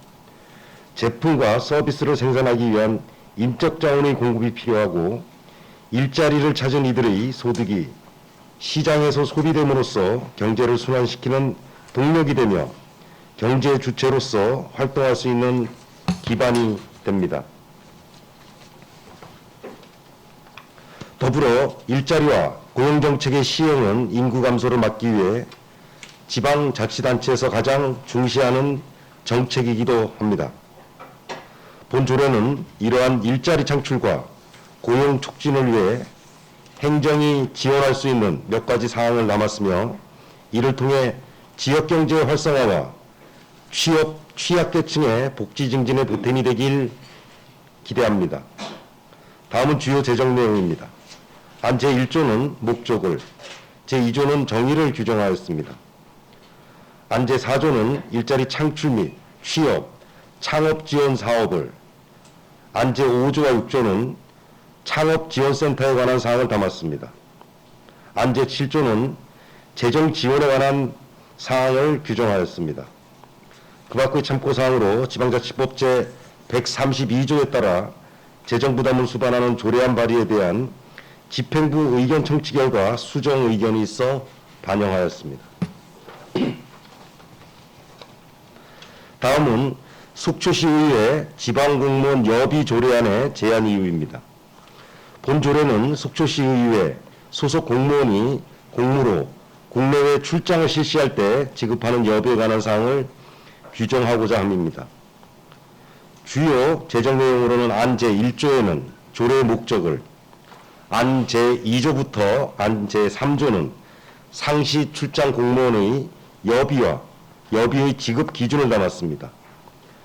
제품과 서비스를 생산하기 위한 인적 자원의 공급이 필요하고 일자리를 찾은 이들의 소득이 시장에서 소비됨으로써 경제를 순환시키는 동력이 되며 경제 주체로서 활동할 수 있는 기반이 됩니다. 더불어 일자리와 고용정책의 시행은 인구 감소를 막기 위해 지방자치단체에서 가장 중시하는 정책이기도 합니다. 본 조례는 이러한 일자리 창출과 고용 촉진을 위해 행정이 지원할 수 있는 몇 가지 사항을 남았으며 이를 통해 지역경제 활성화와 취약계층의 복지 증진에 보탬이 되길 기대합니다. 다음은 주요 제정 내용입니다. 안 제1조는 목적을, 제2조는 정의를 규정하였습니다. 안 제4조는 일자리 창출 및 취업, 창업 지원 사업을, 안 제5조와 6조는 창업지원센터에 관한 사항을 담았습니다. 안 제7조는 재정 지원에 관한 사항을 규정하였습니다. 그 밖의 참고사항으로 지방자치법 제132조에 따라 재정부담을 수반하는 조례안 발의에 대한 집행부 의견 청취 결과 수정 의견이 있어 반영하였습니다. 다음은 속초시의회 지방공무원 여비 조례안의 제안 이유입니다. 본 조례는 속초시의회 소속 공무원이 공무로 국내외 출장을 실시할 때 지급하는 여비에 관한 사항을 규정하고자 합니다. 주요 제정 내용으로는 안 제1조에는 조례의 목적을, 안 제2조부터 안 제3조는 상시 출장 공무원의 여비와 여비의 지급 기준을 담았습니다.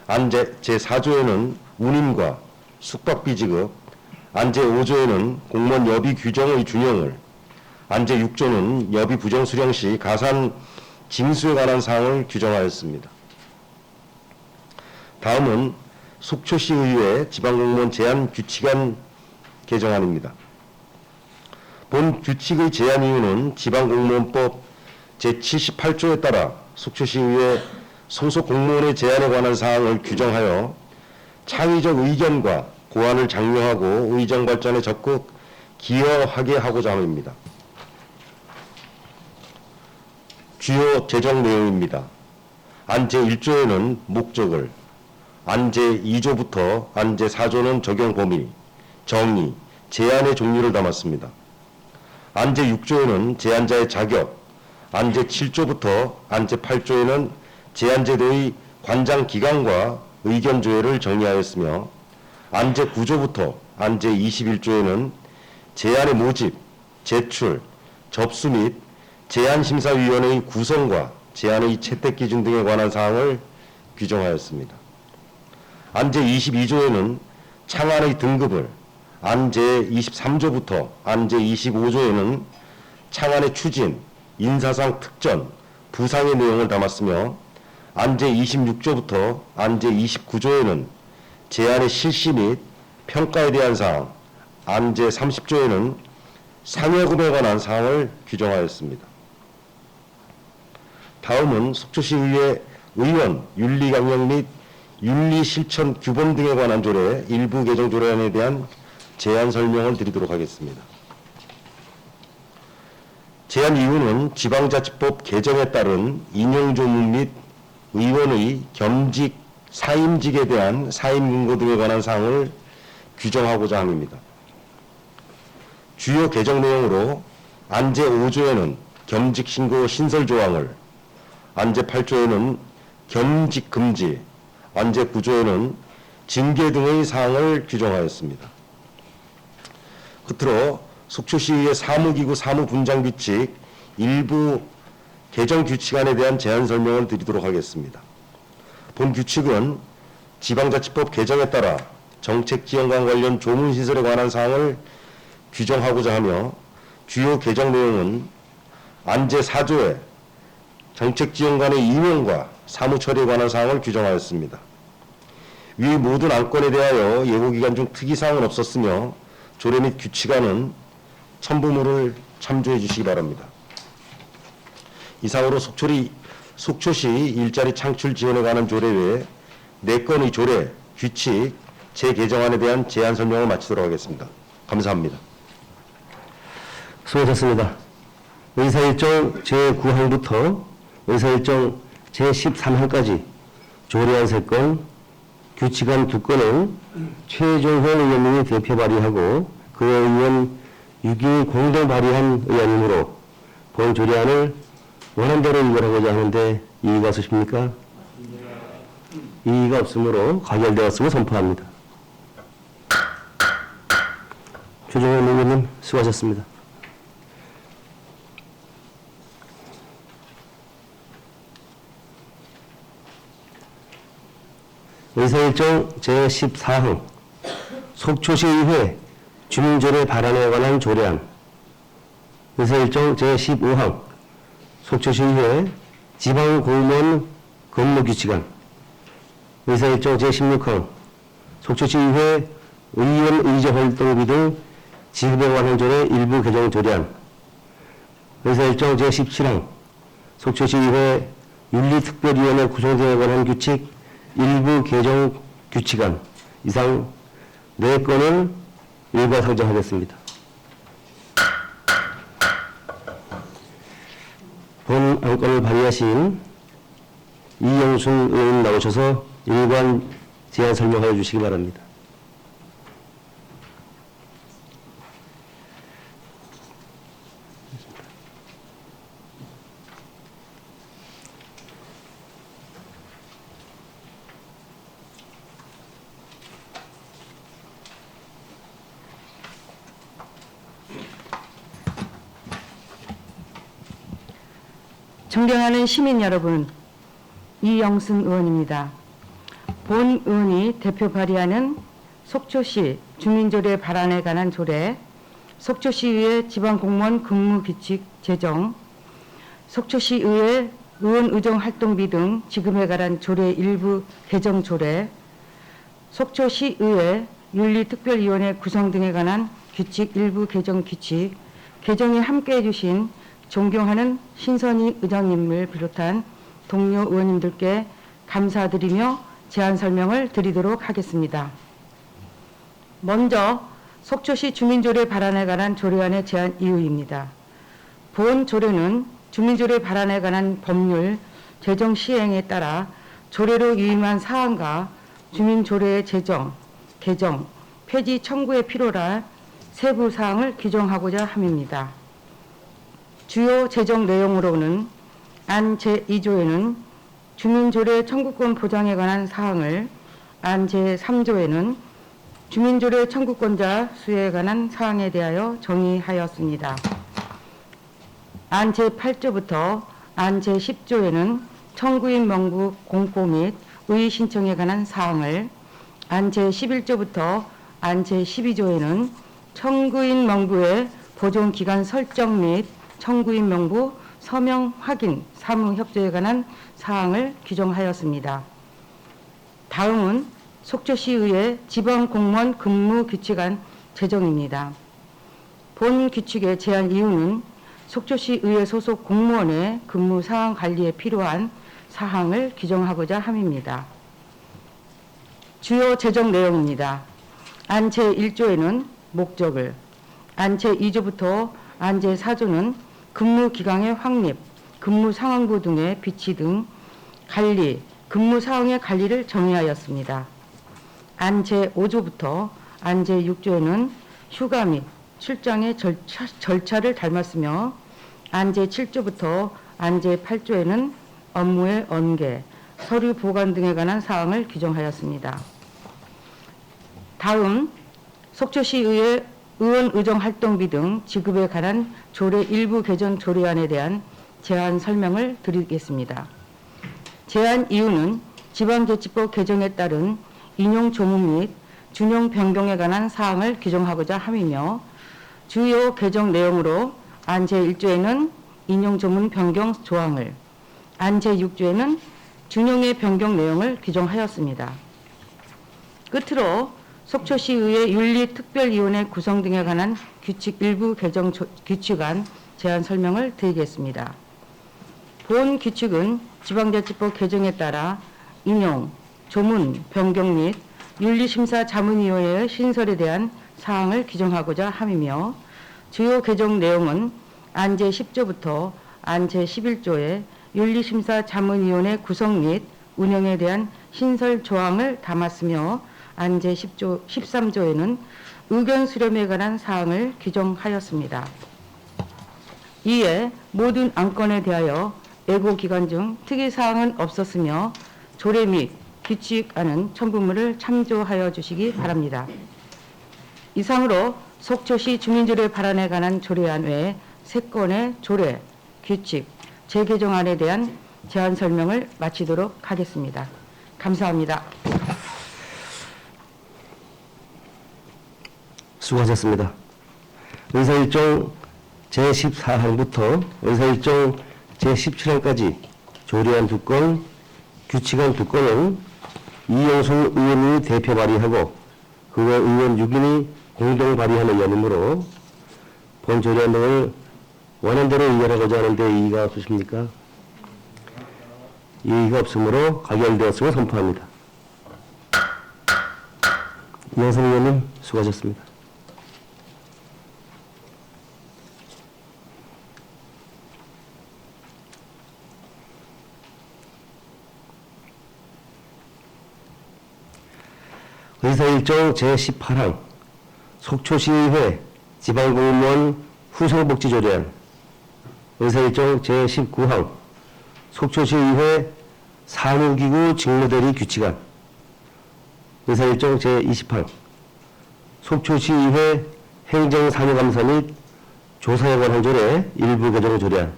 안 제4조에는 운임과 숙박비 지급, 안 제5조에는 공무원 여비 규정의 준용을, 안 제6조는 여비 부정 수령 시 가산 징수에 관한 사항을 규정하였습니다. 다음은 속초시 의회 지방공무원 제한 규칙안 개정안입니다. 본 규칙의 제한 이유는 지방공무원법 제78조에 따라 속초시 의회 소속 공무원의 제한에 관한 사항을 규정하여 창의적 의견과 고안을 장려하고 의정 발전에 적극 기여하게 하고자 함입니다. 주요 제정 내용입니다. 안 제1조에는 목적을, 안 제2조부터 안 제4조는 적용 범위, 정의, 제한의 종류를 담았습니다. 안 제6조에는 제한자의 자격, 안 제7조부터 안 제8조에는 제한제도의 관장 기관과 의견 조회를 정의하였으며, 안 제9조부터 안 제21조에는 제안의 모집, 제출, 접수 및 제안심사위원회의 구성과 제안의 채택 기준 등에 관한 사항을 규정하였습니다. 안 제22조에는 창안의 등급을, 안 제23조부터 안 제25조에는 창안의 추진, 인사상 특전, 부상의 내용을 담았으며, 안 제26조부터 안 제29조에는 제안의 실시 및 평가에 대한 사항, 안 제30조에는 상여금에 관한 사항을 규정하였습니다. 다음은 속초시의회 의원 윤리 강령 및 윤리 실천 규범 등에 관한 조례 일부 개정 조례안에 대한 제안 설명을 드리도록 하겠습니다. 제안 이유는 지방자치법 개정에 따른 인용조문 및 의원의 겸직, 사임직에 대한 사임 근거 등에 관한 사항을 규정하고자 함입니다. 주요 개정 내용으로 안 제5조에는 겸직 신고 신설 조항을, 안 제8조에는 겸직 금지, 안 제9조에는 징계 등의 사항을 규정하였습니다. 끝으로 속초시의회 사무기구 사무분장규칙 일부 개정 규칙안에 대한 제안 설명을 드리도록 하겠습니다. 본 규칙은 지방자치법 개정에 따라 정책지원과 관련 조문시설에 관한 사항을 규정하고자 하며, 주요 개정 내용은 안 제4조에 정책지원관의 임용과 사무처리에 관한 사항을 규정하였습니다. 위 모든 안건에 대하여 예고기간 중 특이사항은 없었으며 조례 및 규칙안은 첨부물을 참조해 주시기 바랍니다. 이상으로 속초시 일자리 창출 지원에 관한 조례 외에 4건의 조례, 규칙, 재개정안에 대한 제안 설명을 마치도록 하겠습니다. 감사합니다. 수고하셨습니다. 의사일정 제9항부터 의사일정 제13항까지 조례안 3건, 규칙안 2건은 최종현 의원님이 대표 발의하고 그 의원 6인 공동 발의한 의안이므로 본 조례안을 원안대로 의결하고자 하는데 이의가 없으십니까? 이의가 없으므로 가결되었음을 선포합니다. 최종현 의원님 수고하셨습니다. 의사일정 제14항 속초시의회 주민조례 발안에 관한 조례안, 의사일정 제15항 속초시의회 지방공무원 근무규칙안, 의사일정 제16항 속초시의회 의원 의제활동비 등 지급에 관한 조례 일부 개정 조례안, 의사일정 제17항 속초시의회 윤리특별위원회 구성 등에 관한 규칙 일부 개정 규칙안 이상 4건을 일괄 상정하겠습니다. 본 안건을 발의하신 이영순 의원님 나오셔서 일괄 제안 설명하여 주시기 바랍니다. 존경하는 시민 여러분, 이영승 의원입니다. 본 의원이 대표 발의하는 속초시 주민조례 발안에 관한 조례, 속초시의회 지방공무원 근무규칙 제정, 속초시의회 의원 의정 활동비 등 지급에 관한 조례 일부 개정 조례, 속초시의회 윤리특별위원회 구성 등에 관한 규칙 일부 개정 규칙, 개정에 함께해 주신 존경하는 신선희 의장님을 비롯한 동료 의원님들께 감사드리며 제안 설명을 드리도록 하겠습니다. 먼저 속초시 주민조례 발안에 관한 조례안의 제안 이유입니다. 본 조례는 주민조례 발안에 관한 법률 제정 시행에 따라 조례로 유임한 사항과 주민조례의 제정, 개정, 폐지 청구에 필요한 세부 사항을 규정하고자 함입니다. 주요 제정 내용으로는 안 제2조에는 주민조례 청구권 보장에 관한 사항을, 안 제3조에는 주민조례 청구권자 수에 관한 사항에 대하여 정의하였습니다. 안 제8조부터 안 제10조에는 청구인 명부 공고 및 의의 신청에 관한 사항을, 안 제11조부터 안 제12조에는 청구인 명부의 보존기간 설정 및 청구인 명부 서명 확인 사무 협조에 관한 사항을 규정하였습니다. 다음은 속초시의회 지방공무원 근무규칙안 제정입니다. 본 규칙의 제안 이유는 속초시의회 소속 공무원의 근무 상황 관리에 필요한 사항을 규정하고자 함입니다. 주요 제정 내용입니다. 안 제1조에는 목적을, 안 제2조부터 안 제4조는 근무 기간의 확립, 근무 상황부 등의 비치 등 관리, 근무 사항의 관리를 정의하였습니다. 안 제5조부터 안 제6조에는 휴가 및 출장의 절차를 닮았으며, 안 제7조부터 안 제8조에는 업무의 언개, 서류 보관 등에 관한 사항을 규정하였습니다. 다음 속초시의회 의원 의정 활동비 등 지급에 관한 조례 일부 개정 조례안에 대한 제안 설명을 드리겠습니다. 제안 이유는 지방자치법 개정에 따른 인용 조문 및 준용 변경에 관한 사항을 규정하고자 함이며, 주요 개정 내용으로 안 제1조에는 인용 조문 변경 조항을, 안 제6조에는 준용의 변경 내용을 규정하였습니다. 끝으로 속초시의회 윤리특별위원회 구성 등에 관한 규칙 일부 개정 규칙안 제안 설명을 드리겠습니다. 본 규칙은 지방자치법 개정에 따라 인용, 조문, 변경 및 윤리심사자문위원회의 신설에 대한 사항을 규정하고자 함이며, 주요 개정 내용은 안 제10조부터 안 제11조의 윤리심사자문위원회 구성 및 운영에 대한 신설 조항을 담았으며, 안 제10조, 13조에는 의견 수렴에 관한 사항을 규정하였습니다. 이에 모든 안건에 대하여 예고 기간 중 특이사항은 없었으며 조례 및 규칙안은 첨부물을 참조하여 주시기 바랍니다. 이상으로 속초시 주민조례 발안에 관한 조례안 외에 3건의 조례, 규칙, 재개정안에 대한 제안 설명을 마치도록 하겠습니다. 감사합니다. 수고하셨습니다. 의사일정 제14항부터 의사일정 제17항까지 조례안 2건, 규칙안 2건은 이영순 의원이 대표 발의하고 그 외 의원 6인이 공동 발의하는 연임으로 본 조례안 등을 원안대로 의결하고자 하는데 이의가 없으십니까? 이의가 없으므로 가결되었음을 선포합니다. 이영순 의원님 수고하셨습니다. 의사일정 제18항 속초시의회 지방공무원 후생복지조례안, 의사일정 제19항 속초시의회 사무기구 직무대리 규칙안, 의사일정 제20항 속초시의회 행정사무감사 및 조사에 관한 조례 일부 개정 조례안,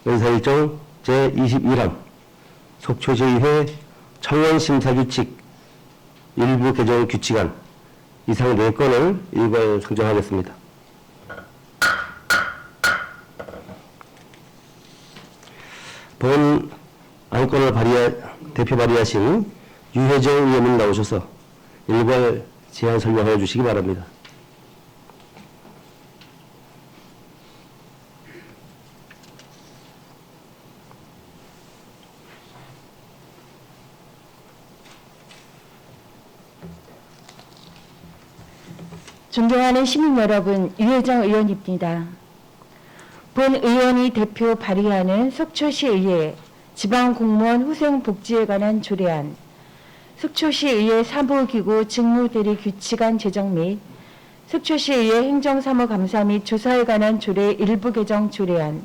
의사일정 제21항 속초시의회 청원심사규칙 일부 개정 규칙안 이상 4건을 일괄 상정하겠습니다. 본 안건을 대표 발의하신 유혜정 의원님 나오셔서 일괄 제안 설명해 주시기 바랍니다. 존경하는 시민 여러분, 유혜정 의원입니다. 본 의원이 대표 발의하는 속초시의회 지방공무원 후생복지에 관한 조례안, 속초시의회 사무기구 직무대리 규칙안 제정 및 속초시의회 행정사무감사 및 조사에 관한 조례 일부 개정 조례안,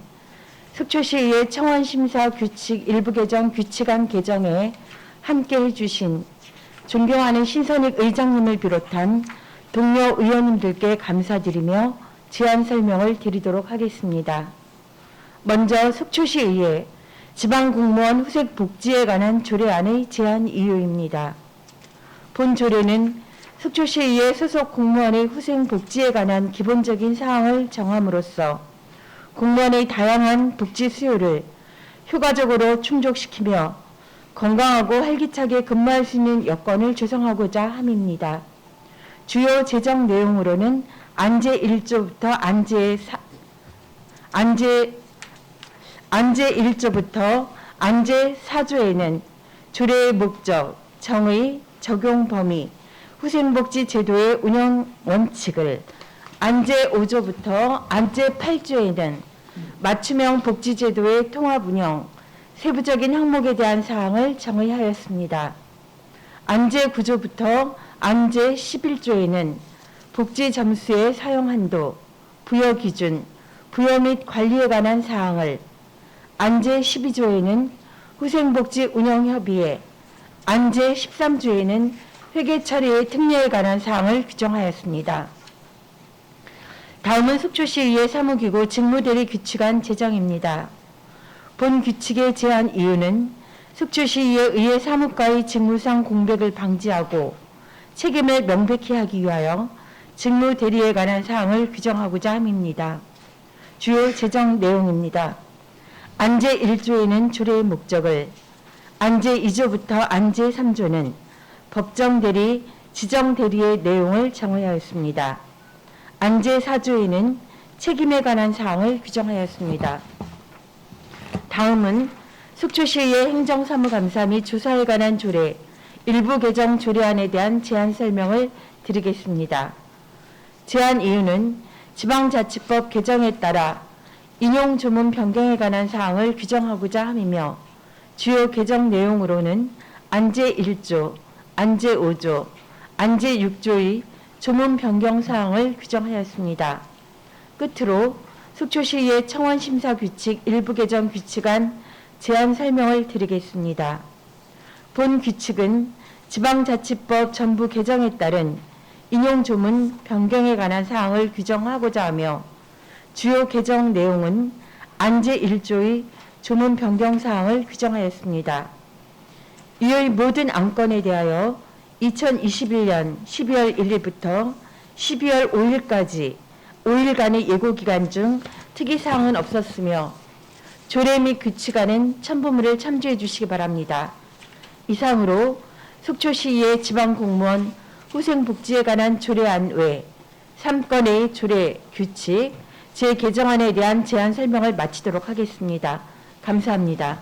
속초시의회 청원심사 규칙 일부 개정 규칙안 개정에 함께해 주신 존경하는 신선익 의장님을 비롯한 동료 의원님들께 감사드리며 제안 설명을 드리도록 하겠습니다. 먼저 속초시의회 지방공무원 후생복지에 관한 조례안의 제안 이유입니다. 본 조례는 속초시의회 소속 공무원의 후생복지에 관한 기본적인 사항을 정함으로써 공무원의 다양한 복지 수요를 효과적으로 충족시키며 건강하고 활기차게 근무할 수 있는 여건을 조성하고자 함입니다. 주요 제정 내용으로는 안제 1조부터 안제 1조부터 안제 4조에는 조례의 목적, 정의, 적용 범위, 후생복지 제도의 운영 원칙을, 안제 5조부터 안제 8조에는 맞춤형 복지제도의 통합 운영, 세부적인 항목에 대한 사항을 정의하였습니다. 안제 9조부터 안제 11조에는 복지 점수의 사용 한도, 부여 기준, 부여 및 관리에 관한 사항을, 안제 12조에는 후생복지 운영협의회, 안제 13조에는 회계 처리의 특례에 관한 사항을 규정하였습니다. 다음은 속초시의회 사무기구 직무대리 규칙안 제정입니다. 본 규칙의 제안 이유는 속초시의회 의회 사무과의 직무상 공백을 방지하고 책임을 명백히 하기 위하여 직무 대리에 관한 사항을 규정하고자 함입니다. 주요 제정 내용입니다. 안제 1조에는 조례의 목적을, 안제 2조부터 안제 3조는 법정 대리, 지정 대리의 내용을 정의하였습니다. 안제 4조에는 책임에 관한 사항을 규정하였습니다. 다음은 속초시의회 행정사무감사 및 조사에 관한 조례, 일부 개정 조례안에 대한 제안 설명을 드리겠습니다. 제안 이유는 지방자치법 개정에 따라 인용 조문 변경에 관한 사항을 규정하고자 함이며 주요 개정 내용으로는 안제 1조, 안제 5조, 안제 6조의 조문 변경 사항을 규정하였습니다. 끝으로 속초시의회 청원심사규칙 일부 개정 규칙안 제안 설명을 드리겠습니다. 본 규칙은 지방자치법 전부 개정에 따른 인용조문 변경에 관한 사항을 규정하고자 하며 주요 개정 내용은 안제 1조의 조문 변경 사항을 규정하였습니다. 이의 모든 안건에 대하여 2021년 12월 1일부터 12월 5일까지 5일간의 예고기간 중 특이사항은 없었으며 조례 및 규칙안은 첨부물을 참조해 주시기 바랍니다. 이상으로 속초시의회 지방공무원 후생복지에 관한 조례안 외 3건의 조례, 규칙, 재개정안에 대한 제안 설명을 마치도록 하겠습니다. 감사합니다.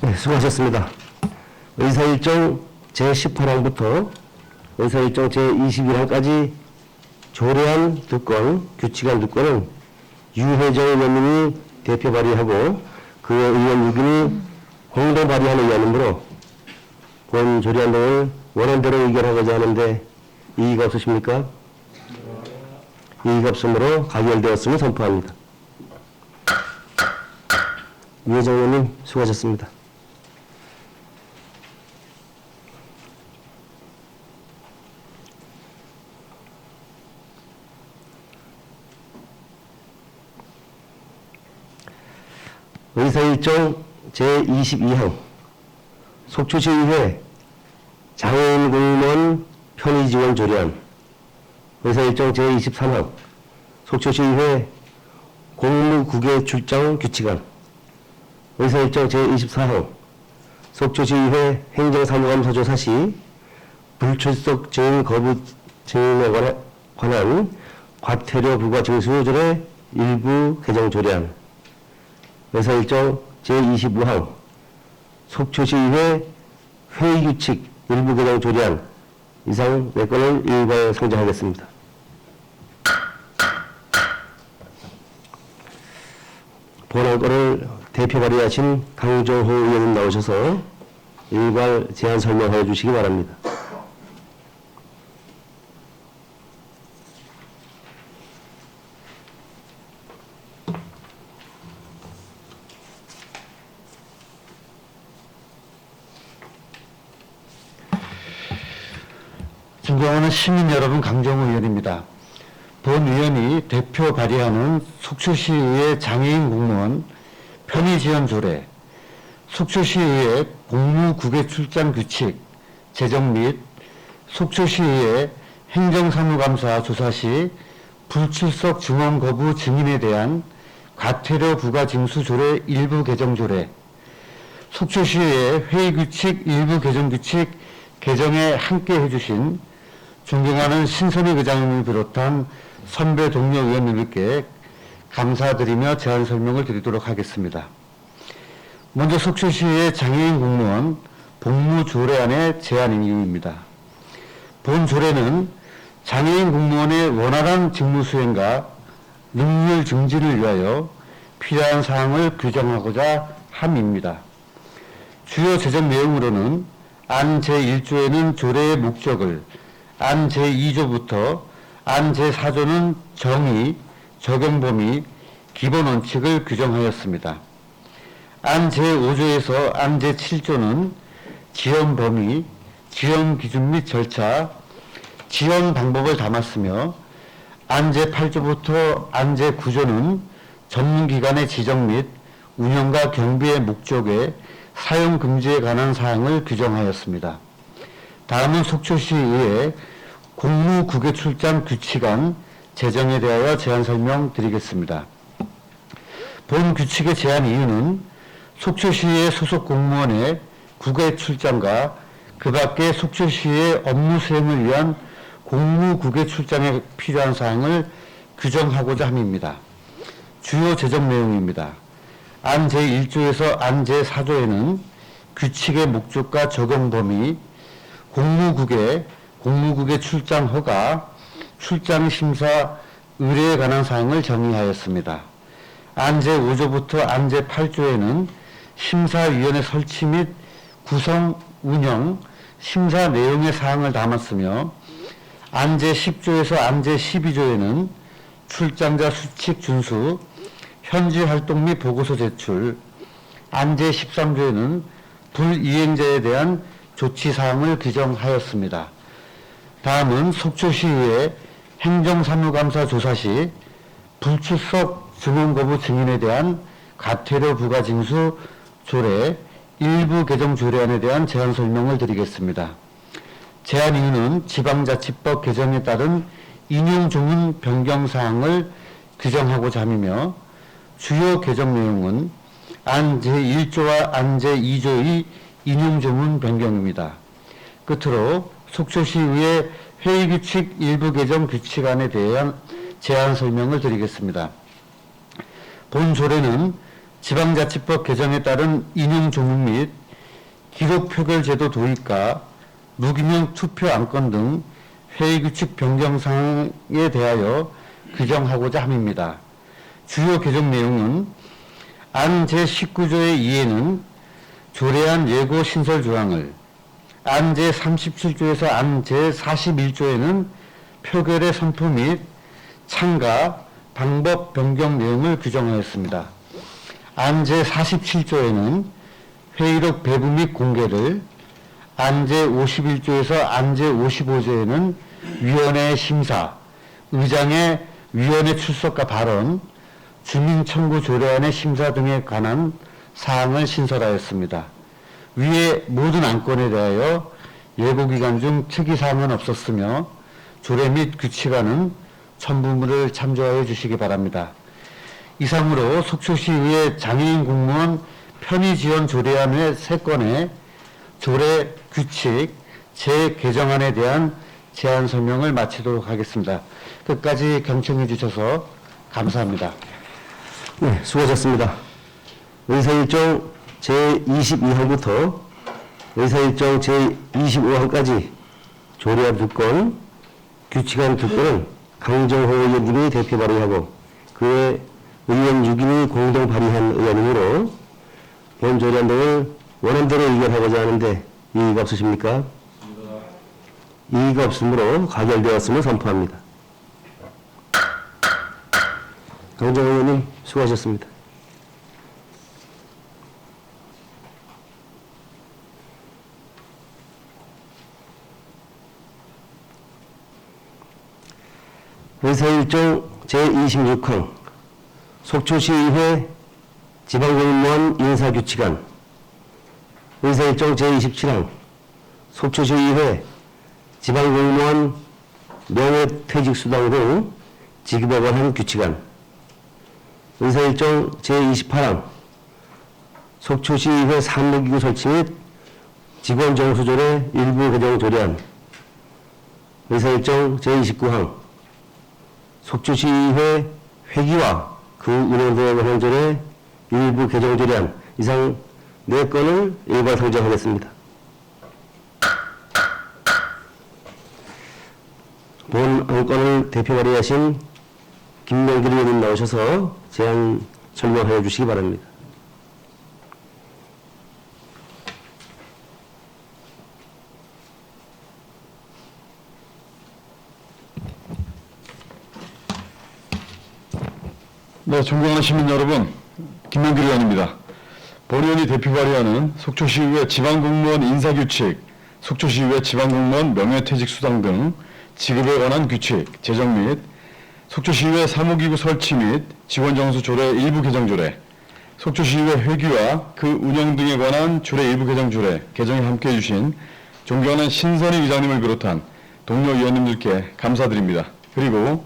네, 수고하셨습니다. 의사일정 제18항부터 의사일정 제21항까지 조례안 2건, 규칙안 2건은 유혜정 의원님이 대표 발의하고 그 의원 6인이 공동 발의하는 의안이므로 본 조례안 등을 원안대로 의결하고자 하는데 이의가 없으십니까? 이의가 없으므로 가결되었음을 선포합니다. 유혜정 의원님 수고하셨습니다. 의사일정 제22항 속초시의회 장애인 공무원 편의지원 조례안, 의사일정 제23항 속초시의회 공무국외 출장 규칙안, 의사일정 제24항 속초시의회 행정사무감사 조사 시 불출석 증인 거부 증인에 관한 과태료 부과 징수 조례 일부 개정 조례안, 의사일정 제25항 속초시의회 회의규칙 일부 개정 조례안, 이상 4건을 일괄 상정하겠습니다. 본안 건을 대표 발의하신 강정호 의원님 나오셔서 일괄 제안 설명해 주시기 바랍니다. 존경하는 시민 여러분, 강정호 의원입니다. 본 의원이 대표 발의하는 속초시의회 장애인 공무원 편의지원 조례, 속초시의회 공무국외 출장 규칙 제정 및 속초시의회 행정사무감사 조사 시 불출석 증언 거부 증인에 대한 과태료 부과 징수 조례 일부 개정 조례, 속초시의회 회의규칙 일부 개정 규칙 개정에 함께 해주신 존경하는 신선익 의장님을 비롯한 선배 동료 의원님들께 감사드리며 제안 설명을 드리도록 하겠습니다. 먼저 속초시의 장애인 공무원 복무 조례안의 제안 이유입니다. 본 조례는 장애인 공무원의 원활한 직무 수행과 능률 증진을 위하여 필요한 사항을 규정하고자 함입니다. 주요 제정 내용으로는 안 제1조에는 조례의 목적을, 안 제2조부터 안 제4조는 정의, 적용 범위, 기본 원칙을 규정하였습니다. 안 제5조에서 안 제7조는 지원 범위, 지원 기준 및 절차, 지원 방법을 담았으며 안 제8조부터 안 제9조는 전문기관의 지정 및 운영과 경비의 목적에 사용 금지에 관한 사항을 규정하였습니다. 다음은 속초시의회 공무국외 출장 규칙안 제정에 대하여 제안 설명드리겠습니다. 본 국외 제안 이유는 속초시의 소속 공무원의 국외 출장과 그 밖에 속초시의 업무 수행을 위한 공무국외 출장에 필요한 사항을 규정하고자 함입니다. 주요 제정 내용입니다. 안 제1조에서 안 제4조에는 규칙의 목적과 적용 범위, 공무국의 출장 허가, 출장 심사 의뢰에 관한 사항을 정의하였습니다. 안 제5조부터 안 제8조에는 심사위원회 설치 및 구성, 운영, 심사 내용의 사항을 담았으며 안 제10조에서 안 제12조에는 출장자 수칙 준수, 현지 활동 및 보고서 제출, 안 제13조에는 불이행자에 대한 조치사항을 규정하였습니다. 다음은 속초시의회 행정사무감사 조사 시 불출석 증언 거부 증인에 대한 과태료 부과 징수 조례 일부 개정 조례안에 대한 제안 설명을 드리겠습니다. 제안 이유는 지방자치법 개정에 따른 인용 조문 변경 사항을 규정하고자 함이며 주요 개정 내용은 안 제1조와 안 제2조의 인용 조문 변경입니다. 끝으로 속초시의회 회의규칙 일부 개정 규칙안에 대한 제안 설명을 드리겠습니다. 본 조례는 지방자치법 개정에 따른 인용 조문 및 기록 표결 제도 도입과 무기명 투표 안건 등 회의규칙 변경 사항에 대하여 규정하고자 함입니다. 주요 개정 내용은 안 제19조의 2에는 조례안 예고 신설 조항을, 안 제37조에서 안 제41조에는 표결의 선포 및 참가, 방법 변경 내용을 규정하였습니다. 안 제47조에는 회의록 배부 및 공개를, 안 제51조에서 안 제55조에는 위원회 심사, 의장의 위원회 출석과 발언, 주민청구 조례안의 심사 등에 관한 사항을 신설하였습니다. 위의 모든 안건에 대하여 예고기간 중 특이사항은 없었으며 조례 및 규칙안은 첨부물을 참조하여 주시기 바랍니다. 이상으로 속초시의회 장애인 공무원 편의지원 조례안 외 3건의 조례, 규칙, 재개정안에 대한 제안 설명을 마치도록 하겠습니다. 끝까지 경청해 주셔서 감사합니다. 네, 수고하셨습니다. 의사일정 제22항부터 의사일정 제25항까지 조례안 2건, 규칙안 2건은 강정호 의원님이 대표 발의하고 그의 의원 6인이 공동 발의한 의안이므로 본 조례안 등을 원안대로 의결하고자 하는데 이의가 없으십니까? 이의가 없으므로 가결되었음을 선포합니다. 강정호 의원님 수고하셨습니다. 의사일정 제26항 속초시의회 지방공무원 인사규칙안, 의사일정 제27항 속초시의회 지방공무원 명예퇴직수당 등 지급에 관한 규칙안, 의사일정 제28항 속초시의회 사무기구 설치 및 직원정수조례 일부 개정 조례안, 의사일정 제29항 속초시의회 회기와 그 운영 등에 관한 조례 일부 개정 조례안 이상 4건을 일괄 상정하겠습니다. 본 안건을 대표 발의하신 김명길 의원님 나오셔서 제안 설명하여 주시기 바랍니다. 네, 존경하는 시민 여러분, 김명길 의원입니다. 본 의원이 대표 발의하는 속초시의회 지방공무원 인사규칙, 속초시의회 지방공무원 명예퇴직수당 등 지급에 관한 규칙, 제정 및 속초시의회 사무기구 설치 및 직원정수 조례 일부 개정 조례, 속초시의회 회기와 그 운영 등에 관한 조례 일부 개정 조례 개정에 함께해 주신 존경하는 신선희 의장님을 비롯한 동료 의원님들께 감사드립니다. 그리고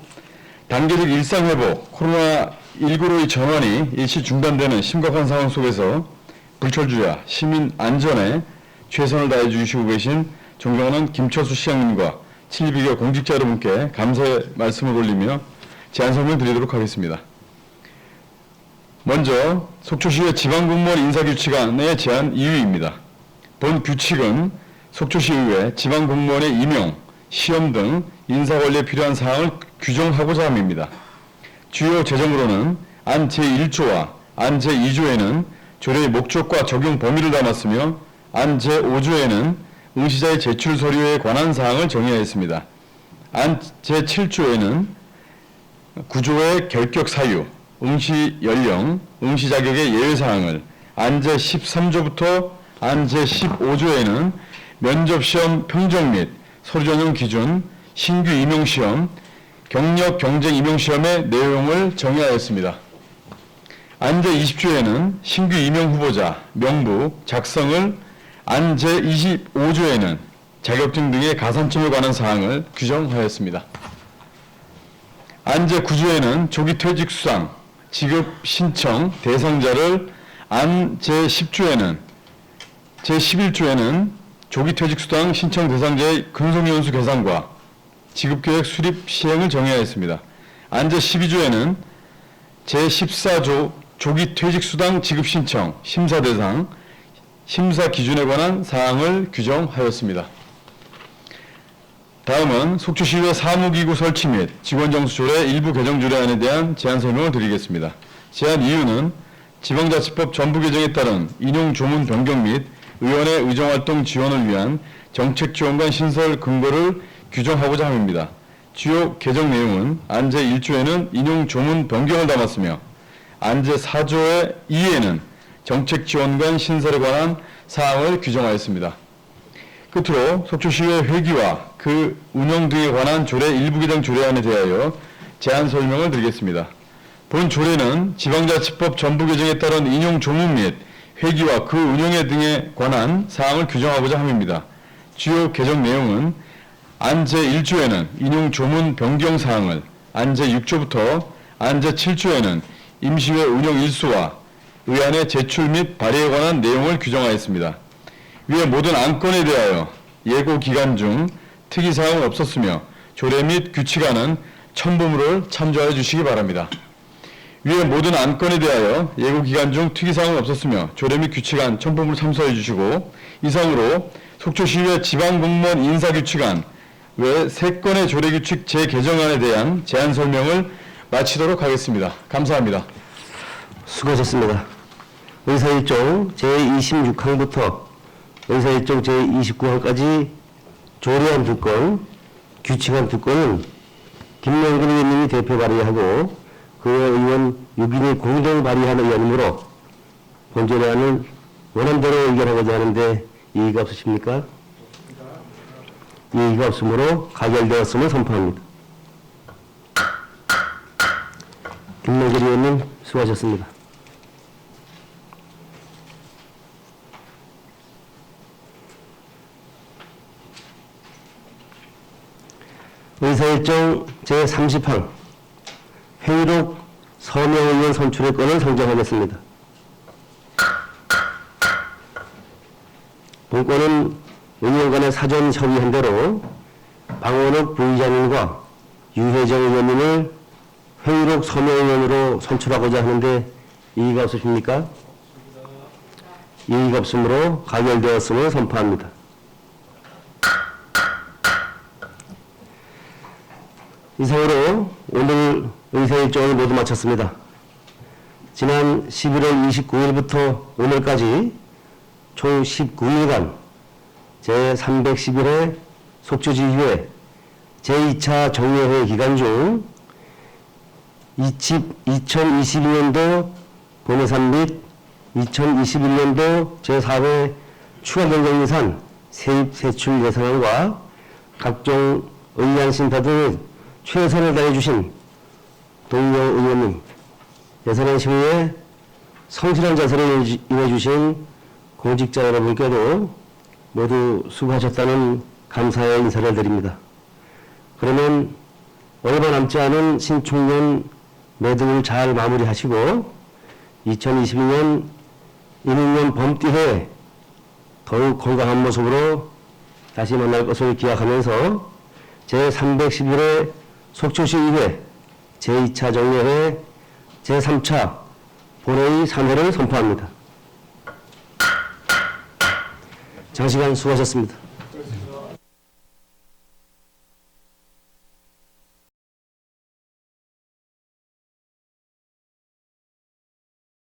단계적 일상회복, 코로나19로의 전환이 일시 중단되는 심각한 상황 속에서 불철주야 시민 안전에 최선을 다해 주시고 계신 존경하는 김철수 시장님과 700여 공직자 여러분께 감사의 말씀을 올리며 제안 설명 드리도록 하겠습니다. 먼저 속초시의 지방공무원 인사규칙안의 제안 2위입니다. 본 규칙은 속초시의회 지방공무원의 임용, 시험 등 인사관리에 필요한 사항을 규정하고자 함입니다. 주요 제정으로는 안 제1조와 안 제2조에는 조례의 목적과 적용 범위를 담았으며 안 제5조에는 응시자의 제출 서류에 관한 사항을 정의하였습니다. 안 제7조에는 구조의 결격 사유, 응시 연령, 응시 자격의 예외 사항을, 안 제13조부터 안 제15조에는 면접시험 평정 및 서류 전형 기준, 신규 임용시험, 경력 경쟁 임용시험의 내용을 정의하였습니다. 안 제20조에는 신규 임용 후보자, 명부, 작성을, 안 제25조에는 자격증 등의 가산점에 관한 사항을 규정하였습니다. 안 제9조에는 조기 퇴직 수당, 지급 신청 대상자를, 안 제10조에는 제11조에는 조기 퇴직 수당 신청 대상자의 근속연수 계산과 지급계획 수립 시행을 정의하였습니다. 안 제12조에는 제14조 조기 퇴직 수당 지급 신청 심사 대상, 심사 기준에 관한 사항을 규정하였습니다. 다음은 속초시의회 사무기구 설치 및 직원정수조례 일부 개정 조례안에 대한 제안 설명을 드리겠습니다. 제안 이유는 지방자치법 전부 개정에 따른 인용 조문 변경 및 의원의 의정활동 지원을 위한 정책지원관 신설 근거를 규정하고자 함입니다. 주요 개정 내용은 안 제1조에는 인용 조문 변경을 담았으며 안 제4조의 2에는 정책지원관 신설에 관한 사항을 규정하였습니다. 끝으로 속초시의회 회기와 그 운영 등에 관한 조례 일부 개정 조례안에 대하여 제안 설명을 드리겠습니다. 본 조례는 지방자치법 전부 개정에 따른 인용 조문 및 회기와 그 운영에 등에 관한 사항을 규정하고자 함입니다. 주요 개정 내용은 안 제1조에는 인용 조문 변경 사항을, 안 제6조부터 안 제7조에는 임시회 운영 일수와 의안의 제출 및 발의에 관한 내용을 규정하였습니다. 위의 모든 안건에 대하여 예고 기간 중 특이사항은 없었으며 조례 및 규칙안은 첨부물을 참조하여 주시기 바랍니다. 위의 모든 안건에 대하여 예고 기간 중 특이사항은 없었으며 조례 및 규칙안 첨부물 참조해 주시고 이상으로 속초시의회 지방공무원 인사규칙안 외 3건의 조례규칙 재개정안에 대한 제안 설명을 마치도록 하겠습니다. 감사합니다. 수고하셨습니다. 의사일정 제26항부터 의사일정 제29항까지 조례안 2건, 규칙안 2건은 김명근 의원님이 대표 발의하고 그 의원 6인이 공동 발의한 의안이므로 본조례안은 원안대로 의결하고자 하는데 이의가 없으십니까? 이의가 없으므로 가결되었음을 선포합니다. 김명근 의원님 수고하셨습니다. 의사일정 제30항 회의록 서명 의원 선출의 건을 상정하겠습니다. 본건은 의원 간의 사전 협의한 대로 방원욱 부의장님과 유혜정 의원님을 회의록 서명 의원으로 선출하고자 하는데 이의가 없으십니까? 이의가 없으므로 가결되었음을 선포합니다. 이상으로 오늘 의사일정을 모두 마쳤습니다. 지난 11월 29일부터 오늘까지 총 19일간 제311회 속초지휘회 제2차 정례회 기간 중 2022년도 본예산 및 2021년도 제4회 추가경정예산 세입 세출 예산안과 각종 의안 심사 등 최선을 다해주신 동료 의원님, 예산안 심의에 성실한 자세를 임해주신 공직자 여러분께도 모두 수고하셨다는 감사의 인사를 드립니다. 그러면 얼마 남지 않은 신축년 매듭을 잘 마무리하시고 2022년 인후년 범띠해 더욱 건강한 모습으로 다시 만날 것을 기약하면서 제311회 속초시의회 제2차 정례회 제3차 본회의 3회를 선포합니다. 장시간 수고하셨습니다.